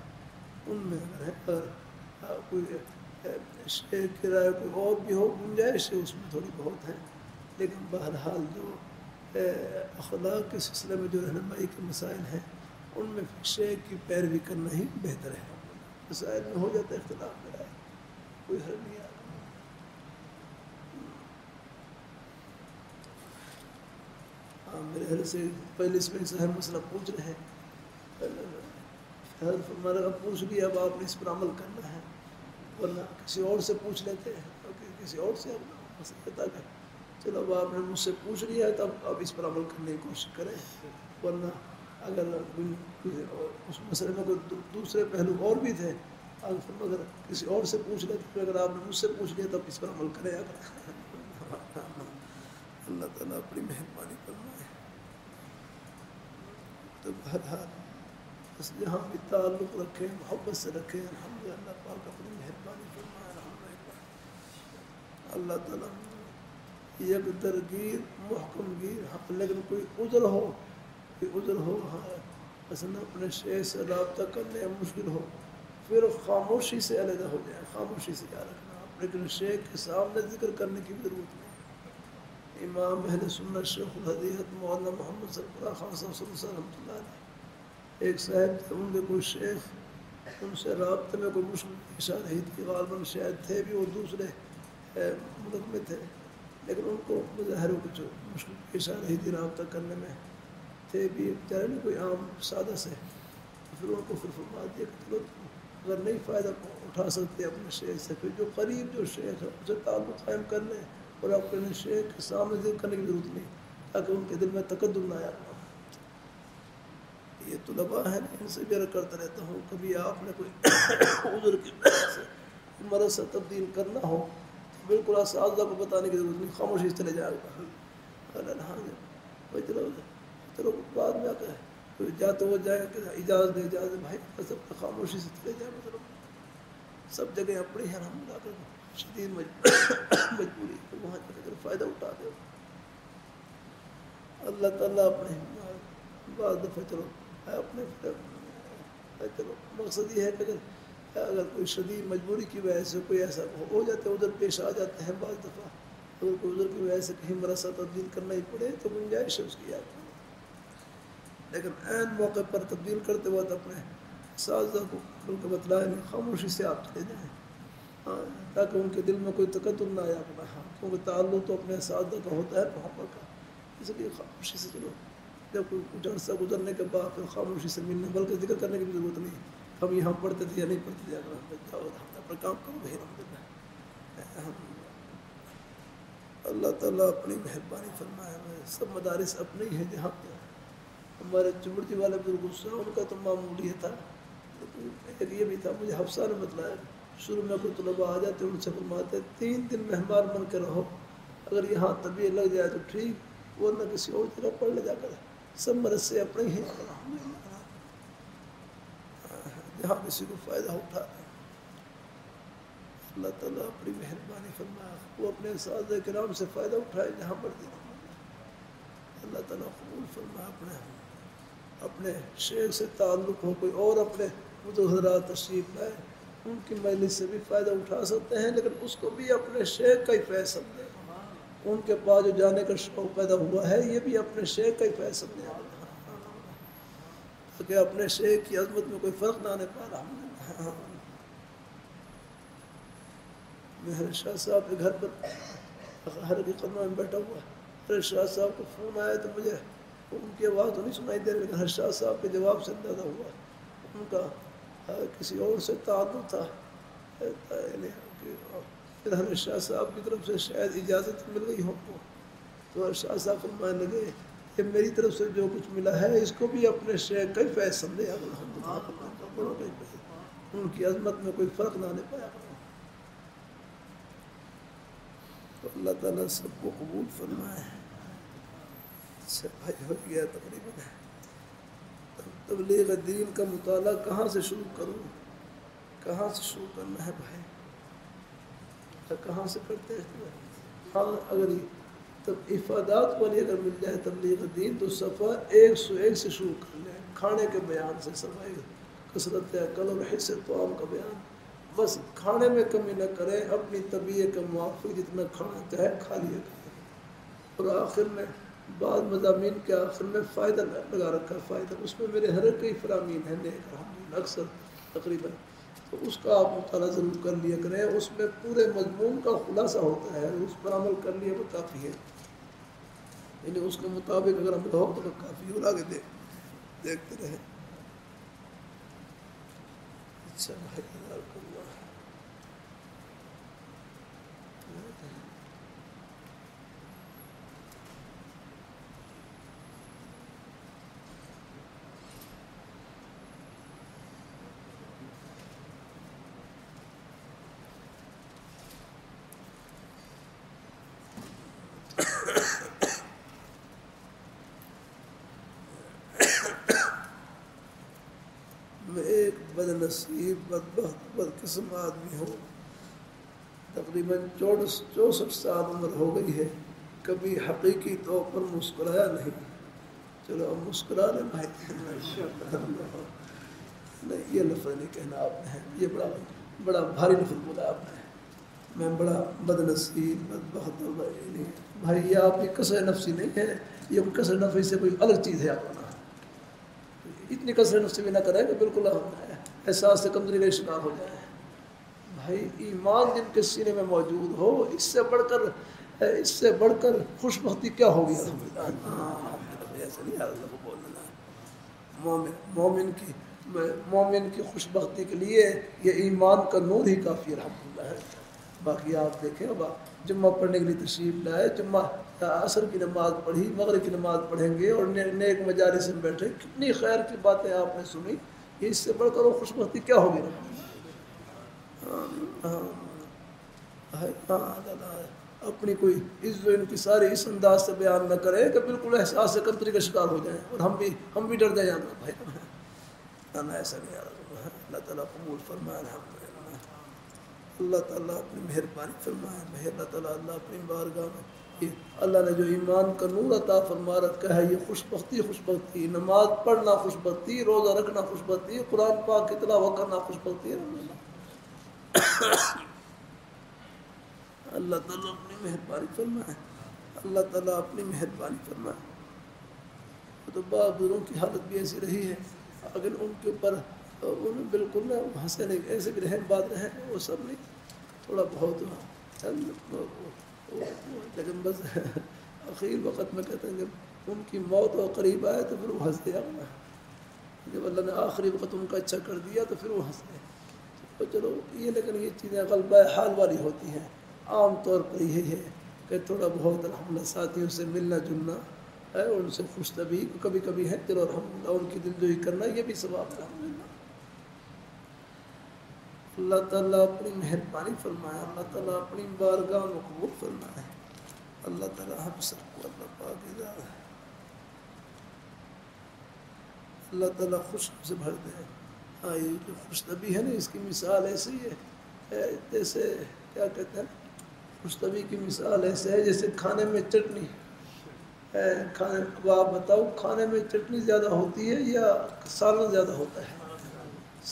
ان میں اگر کوئی شیخ کی رائے کوئی اور بھی ہو گنجائش ہے اس میں تھوڑی بہت ہے. لیکن بہرحال جو اخلاق کے سلسلے میں جو رہنمائی کے مسائل ہیں ان میں شیخ کی پیروی کرنا ہی بہتر ہے. مسائل میں ہو جاتا ہے اختلاف میں رائے کوئی حل نہیں آتا. میرے حل سے پہلے اس میں صاحب مسئلہ پوچھ رہے ہیں فرمانا پوچھ لیا اب آپ نے اس پر عمل کرنا ہے. ورنہ کسی اور سے پوچھ لیتے ہیں، کسی اور سے مسئلہ کہ چلو اب آپ نے مجھ سے پوچھ لیا ہے، تب آپ اس پر عمل کرنے کی کوشش کریں، ورنہ اگر اس مسئلے میں کوئی دوسرے پہلو اور بھی تھے، اگر کسی اور سے پوچھ لیتے تو اگر آپ نے مجھ سے پوچھ لیا تب اس پر عمل کریں۔ اللہ تعالیٰ اپنی مہربانی فرمائے۔ تو بہرحال بس جہاں بھی تعلق رکھیں، محبت سے رکھیں، الحمدللہ اللہ پاک اپنی مہربانی فرمائے۔ اللہ تعالیٰ یک درگیر محکم گیر، لیکن کوئی عذر ہو ہاں اصل اپنے شیخ سے رابطہ کرنے مشکل ہو، پھر خاموشی سے علیحدہ ہو جائے، خاموشی سے یاد رکھنا، لیکن شیخ کے سامنے ذکر کرنے کی بھی ضرورت نہیں۔ امام اہل سنت شیخ الحدیث مولانا محمد سرفراز خان صاحب رحمۃ اللہ علیہ، ایک صاحب تھے، ان کے کوئی شیخ، ان سے رابطے میں کوئی مشکل پیش آ رہی تھی، غالباً شاید تھے بھی وہ دوسرے ملک میں تھے، لیکن ان کو ظاہر کچھ مشکل پیش آ رہی تھی رابطہ کرنے میں، تھے بھی چاہے نا کوئی عام سادہ سے، پھر ان کو پھر فرما دیا کہ چلو اگر نہیں فائدہ اٹھا سکتے اپنے شیخ سے، پھر جو قریب جو شیخ ہے ان سے تعلق قائم کر لیں، اور اپنے شیخ کے سامنے ذکر کرنے کی ضرورت نہیں، تاکہ ان کے دل میں تقدم نہ آیا۔ یہ طلباء ہیں، ان سے بھی عرض کرتا رہتا ہوں، کبھی آپ نے کوئی عذر کی وجہ سے مرض سے تبدیل کرنا ہو تو بالکل اساتذہ کو بتانے کی ضرورت نہیں، خاموشی سے چلے جائے گا۔ ہاں بھائی چلو بعد میں آتا ہے کوئی جاتے وہ جائے کہ اجازت دے، اجازت بھائی سب خاموشی سے چلے جائے، مطلب سب جگہ اپنی ہے، ہم لا کر شدید مجبوری تو وہاں جا کر فائدہ اٹھا دے۔ اللہ تعالیٰ اپنے بعض دفعہ چلو اپنے چلو مقصد یہ ہے کہ اگر کوئی شدید مجبوری کی وجہ سے کوئی ایسا ہو جاتا ہے، ادھر پیش آ جاتے ہیں، بعض دفعہ اگر کوئی ادھر کی وجہ سے کہیں مرثہ تبدیل کرنا ہی پڑے تو گنجائش ہے اس کی یاد، لیکن عین موقع پر تبدیل کرتے وقت اپنے اساتذہ کو بلکہ بتلائے نہیں، خاموشی سے آپ چلے جائیں، تاکہ ان کے دل میں کوئی تقدم نہ آیا کرنا، کیونکہ تعلق تو اپنے اساتذہ کا ہوتا ہے محبت کا، اس لیے خاموشی سے چلو، جب کوئی کچھ عرصہ گزرنے کے بعد پھر خاموشی سے ملنا، بلکہ ذکر کرنے کی بھی ضرورت نہیں، ہم یہاں پڑھتے تھے یا نہیں پڑھتے تھے، اگر اپنا کام کرو بھائی الحمدللہ۔ اللہ تعالیٰ اپنی مہربانی فرمائے، سب مدارس اپنے ہی ہیں، جہاں ہمارے چمڑی والے بزرگ ان کا تو معمولی ہے تھا، لیکن یہ بھی تھا، مجھے حفصہ نے بتلایا، شروع میں کوئی طلباء آ جاتے ان سے فرماتے 3 دن مہمان بن کے رہو، اگر یہاں طبیعت لگ جائے تو ٹھیک، ورنہ کسی اور جگہ پڑھ لے جا کر، سب مرض سے اپنے ہی ہیں، جہاں کسی کو فائدہ اٹھا۔ اللہ تعالیٰ اپنی مہربانی فرمائے، وہ اپنے اساتذہ کرام سے فائدہ اٹھائے جہاں پر دیا، اللہ تعالیٰ قبول فرمائے، اپنے شیخ سے تعلق ہو، کوئی اور اپنے حضرات تشریف لائے، ان کی مجلس سے بھی فائدہ اٹھا سکتے ہیں، لیکن اس کو بھی اپنے شیخ کا ہی فیصل دے، ان کے پاس جو جانے کا شوق پیدا ہوا ہے یہ بھی اپنے شیخ کا ہی فیصل دے، تاکہ اپنے شیخ کی عظمت میں کوئی فرق نہ آنے پا۔ میرے شاہ صاحب کے گھر پر ہر کی قدمہ میں بیٹھا ہوا ہے، میرے شاہ صاحب کو فون آیا تو مجھے ان کی آواز تو نہیں سنائی دے رہی، لیکن ہر شاہ صاحب کے جواب سے اندازہ ہوا ان کا کسی اور سے تعلق تھا، پھر ہر شاہ صاحب کی طرف سے شاید اجازت مل گئی ہو، تو ہر شاہ صاحب فرمانے لگے کہ میری طرف سے جو کچھ ملا ہے اس کو بھی اپنے شیخ کا ہی فیصل دے، ان کی عظمت میں کوئی فرق نہ آنے پایا۔ تو اللہ تعالیٰ سب کو قبول فرمائے۔ اچھا بھائی ہو گیا تقریباً، تبلیغ دین کا مطالعہ کہاں سے شروع کروں، کہاں سے شروع کرنا ہے بھائی، کہاں سے کرتے ہیں؟ ہاں اگر تب افادات والی اگر مل جائے تبلیغ دین تو صفحہ 101 سے شروع کر لیں، کھانے کے بیان سے، صفحہ کثرت عقل اور حصے طعام کا بیان، بس کھانے میں کمی نہ کریں، اپنی طبیعت کے موافق جتنا کھانا چاہے کھا لیا کریں، اور آخر میں بعض مضامین کے آخر میں فائدہ لگا رکھا، فائدہ اس میں میرے ہر کئی فرامین ہیں نیک الحمدللہ اکثر تقریباً، تو اس کا آپ مطالعہ ضرور کر لیا کریں، اس میں پورے مضمون کا خلاصہ ہوتا ہے، اس پر عمل کر لیا وہ کافی ہے، یعنی اس کے مطابق اگر عمل ہو تو کافی اور آگے دیکھتے رہیں۔ اچھا بھائی میں ایک بد نصیب بدبخت بدقسم آدمی ہوں، تقریباً 64 سال عمر ہو گئی ہے، کبھی حقیقی طور پر مسکرایا نہیں۔ چلو اب مسکرا لیں بھائی، نہیں یہ لفظ نہیں کہنا آپ نے، یہ بڑا بھاری لفظ بولا آپ نے، میں بڑا بد نصیب بدبخت نہیں بھائی، یہ آپ کی کثر نفسی نہیں ہے، یہ کثر نفسی سے کوئی الگ چیز ہے آپ کا، اتنی کثر نفسی بھی نہ کریں کہ بالکل احساس سے کمزوری کا شکار ہو جائے۔ بھائی ایمان جن کے سینے میں موجود ہو، اس سے بڑھ کر خوش بختی کیا ہوگی؟ ایسا نہیں اللہ کو بولنا، مومن کی خوش بختی کے لیے یہ ایمان کا نور ہی کافی الحمدللہ ہے۔ باقی آپ دیکھیں، اب جمعہ پڑھنے کے لیے تشریف لائے، جمعہ عصر کی نماز پڑھی، مغرب کی نماز پڑھیں گے اور نیک مجالس میں بیٹھے، کتنی خیر کی باتیں آپ نے سنی، اس سے بڑھ کر وہ خوش بختی کیا ہوگی؟ اپنی کوئی عزت و انکساری اس انداز سے بیان نہ کریں کہ بالکل احساس سے کمتری کا شکار ہو جائیں اور ہم بھی ڈر جائیں بھائی، ایسا نہیں، اللہ تعالیٰ قبول فرمائے الحمدللہ، اللہ تعالیٰ اپنی مہربانی فرمائے، اللہ تعالیٰ اپنی بارگاہ میں اللہ نے جو ایمان کا نور عطا فرما رکھا ہے، یہ خوش بختی، نماز پڑھنا خوش بختی، روزہ رکھنا خوش بختی، قرآن پاک کی تلاوت کرنا خوش بختی ہے۔ اللہ تعالیٰ اپنی مہربانی فرمائے، اللہ تعالیٰ اپنی مہربانی فرمائے۔ تو بہادروں کی حالت بھی ایسی رہی ہے، اگر ان کے اوپر بالکل نہ ہنسے نہیں، ایسے بھی رہیں بات رہیں، وہ سب نہیں، تھوڑا بہت لیکن بس اخیر وقت میں کہتے ہیں جب ان کی موت اور قریب آئے تو پھر وہ ہنس دیا، جب اللہ نے آخری وقت ان کا اچھا کر دیا تو پھر وہ ہنس دے۔ تو چلو یہ، لیکن یہ چیزیں غلبہ حال والی ہوتی ہیں، عام طور پر یہی ہے کہ تھوڑا بہت الحمدللہ ساتھیوں سے ملنا جلنا ہے، ان سے خوش طبیع کبھی کبھی ہے، چلو الحمدللہ ان کی دلجوئی کرنا یہ بھی ثواب ہے الحمدللہ۔ اللہ تعالیٰ اپنی مہربانی فرمائے، اللہ تعالیٰ اپنی بارگاہ میں قبول فرمائے، اللہ تعالیٰ ہم سب کو اللہ پاک اجازت، اللہ تعالیٰ خوش سے بھر دے۔ ہاں یہ جو خوش طبی ہے نا، اس کی مثال ایسی ہے جیسے کیا کہتے ہیں، خوش طبی کی مثال ایسے ہے جیسے کھانے میں چٹنی ہے، اب آپ بتاؤ کھانے میں چٹنی زیادہ ہوتی ہے یا سالن زیادہ ہوتا ہے؟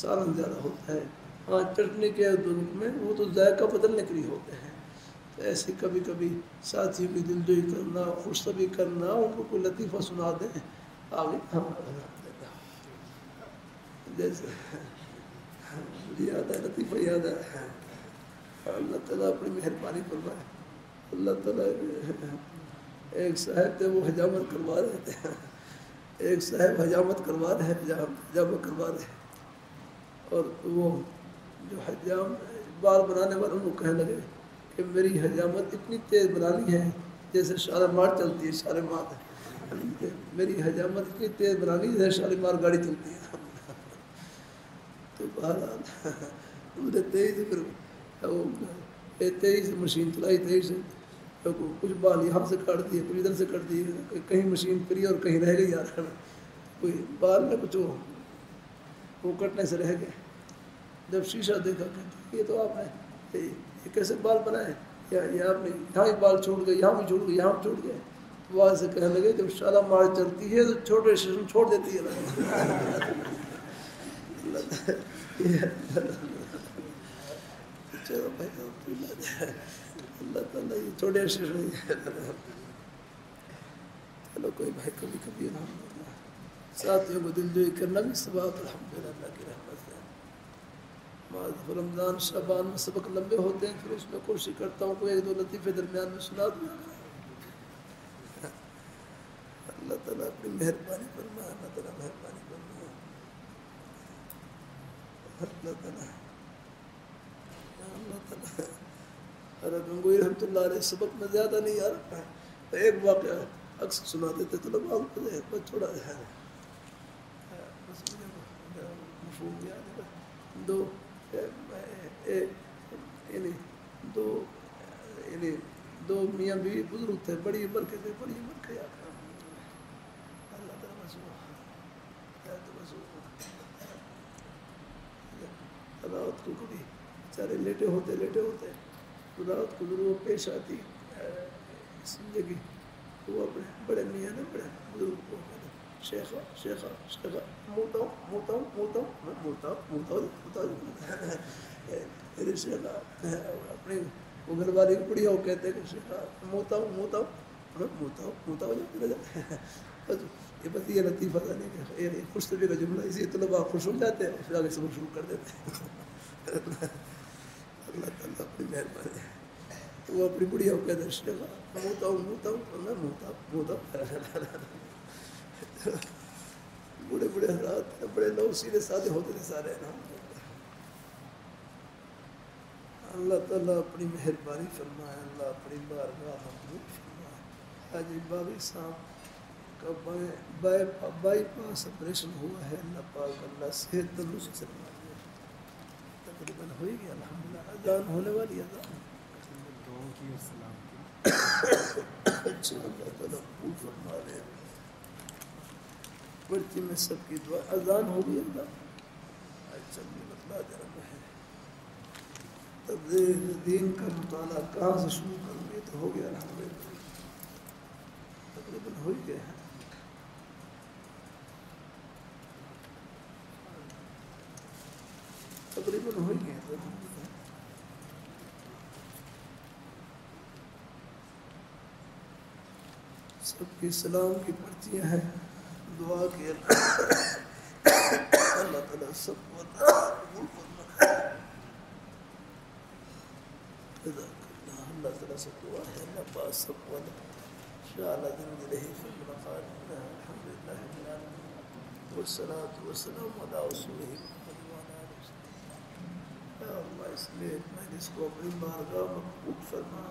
سالن زیادہ ہوتا ہے۔ ہاں چٹنی کے دھوپ میں وہ تو ذائقہ بدلنے کے لیے ہوتے ہیں، تو ایسے کبھی کبھی ساتھیوں کی دلجوئی کرنا، خوش طبی کرنا، ان کو کوئی لطیفہ سنا دیں آگے، جیسے یاد ہے لطیفہ یاد ہے، اللہ تعالیٰ اپنی مہربانی فرمائے۔ اللہ تعالیٰ ایک صاحب تھے وہ حجامت کروا رہے تھے، ایک صاحب حجامت کروا رہے اور وہ جو حجام بال بنانے والے ان کو کہنے لگے کہ میری حجامت اتنی تیز بنانی ہے جیسے شالیمار چلتی ہے، شالیمار میری حجامت اتنی تیز بنانی ہے جیسے شالیمار گاڑی چلتی ہے۔ تو بہرحال تیز مشین چلائی، تیز کچھ بال یہاں سے کاٹ دیے، کچھ ادھر سے کٹ دیے، کہیں مشین فری اور کہیں رہ گئی، یار کوئی بال میں کچھ وہ کٹنے سے رہ گئے۔ جب شیشہ دیکھا کہ یہ تو آپ نے یہ کیسے بال بنائے، یا آپ نے یہاں ہی بال چھوڑ گئے، یہاں بھی چھوڑ گئے، یہاں بھی چھوڑ گئے، تو وہاں سے کہنے لگے جب شالیمار چلتی ہے تو چھوٹے اسٹیشن چھوڑ دیتی ہے۔ چلو بھائی اللہ تعالیٰ یہ چھوٹے اسٹیشن، چلو کوئی بھائی کبھی کبھی الحمدللہ ساتھیوں کو دلجوئی کرنا بھی ثواب الحمدللہ اللہ کی رحمت ہے۔ رمضان شعبان میں سبق لمبے ہوتے ہیں، پھر اس میں کوشش کرتا ہوں کوئی ایک دو لطیفے درمیان میں سنا دوں۔ اللہ تعالیٰ اپنی مہربانی فرمائے، اللہ تعالیٰ مہربانی فرمائے، اللہ تعالیٰ حضرت گنگوئی رحمۃ اللہ علیہ سبق میں زیادہ نہیں یاد رکھا ہے، ایک واقعہ اکثر سنا دیتے تو لوگ بس تھوڑا ہے بس مجھے مفہوم یاد ہے بس دو یعنی دو یعنی دو میاں بیوی بزرگ تھے، بڑی عمر کے تھے، بڑی عمر کے یاد اللہ تعالیٰ رات کو کبھی بیچارے لیٹے ہوتے رات کو ضرور پیش آتی زندگی، وہ اپنے بڑے میاں نے بڑے بزرگ کو شیخا شیخا شیخا موتا میرے شیخا اپنی وہ گھر والی کی بڑھیا وہ کہتے ہیں کہ شیخا موتا ہوں یہ بس یہ لطیفہ تھا نہیں کہ خوش طبی کا جملہ، اسی طلباء خوش ہو جاتے ہیں پھر آگے سبق شروع کر دیتے ہیں اللہ تعالیٰ اپنی مہربانی، تو وہ اپنی بڑھیا وہ کہتے ہیں شیخا موتا ہوں میں موتا بڑے بڑے حضرات بڑے لوگ سیدھے سادے ہوتے تھے سارے نا، اللہ تعالیٰ اپنی مہربانی فرمائے، اللہ اپنی بارگاہ قبول فرمائے۔ حاجی باغی صاحب کا بائی پاس آپریشن ہوا ہے، اللہ پاک اللہ صحت تندرست سے فرمائے، تقریباً ہو ہی گیا الحمدللہ، اذان ہونے والی اذان اچھا اللہ تعالیٰ قبول فرما لے، پرچی میں سب کی دعا، اذان ہو گئی اذان اچھا بتلا دے رہا ہے، تبلیغ دین کا مطالعہ کہاں سے شروع کروں گے تو ہو گیا الحمدللہ، تقریباً ہو ہی گیا ہے، تقریباً ہو ہی گیا الحمدللہ، سب کی سلام کی پرچیاں ہیں، دعا کی اللہ تعالیٰ سب کو قبول فرمائے، اللہ تعالیٰ سے دعا ہے اللہ پاک سب کو شاءاللہ زندگی رہی فی المقام الحمدللہ رب العالمین والصلاة والسلام علی رسولہ محمد وعلی آلہ وصحبہ، یا اللہ اس لیے مجلس کو اپنی بارگاہ میں قبول فرما،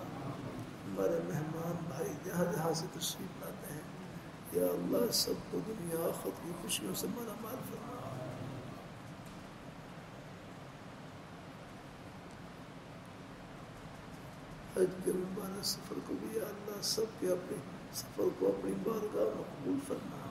ہمارے مہمان بھائی جہاں جہاں سے تشریف لاتے ہیں یا اللہ سب کو دنیا آخرت کی خوشیوں سے مالا مال فرما، حج کے مبارک سفر کو بھی یا اللہ سب کے اپنے سفر کو اپنی بارگاہ میں قبول فرما،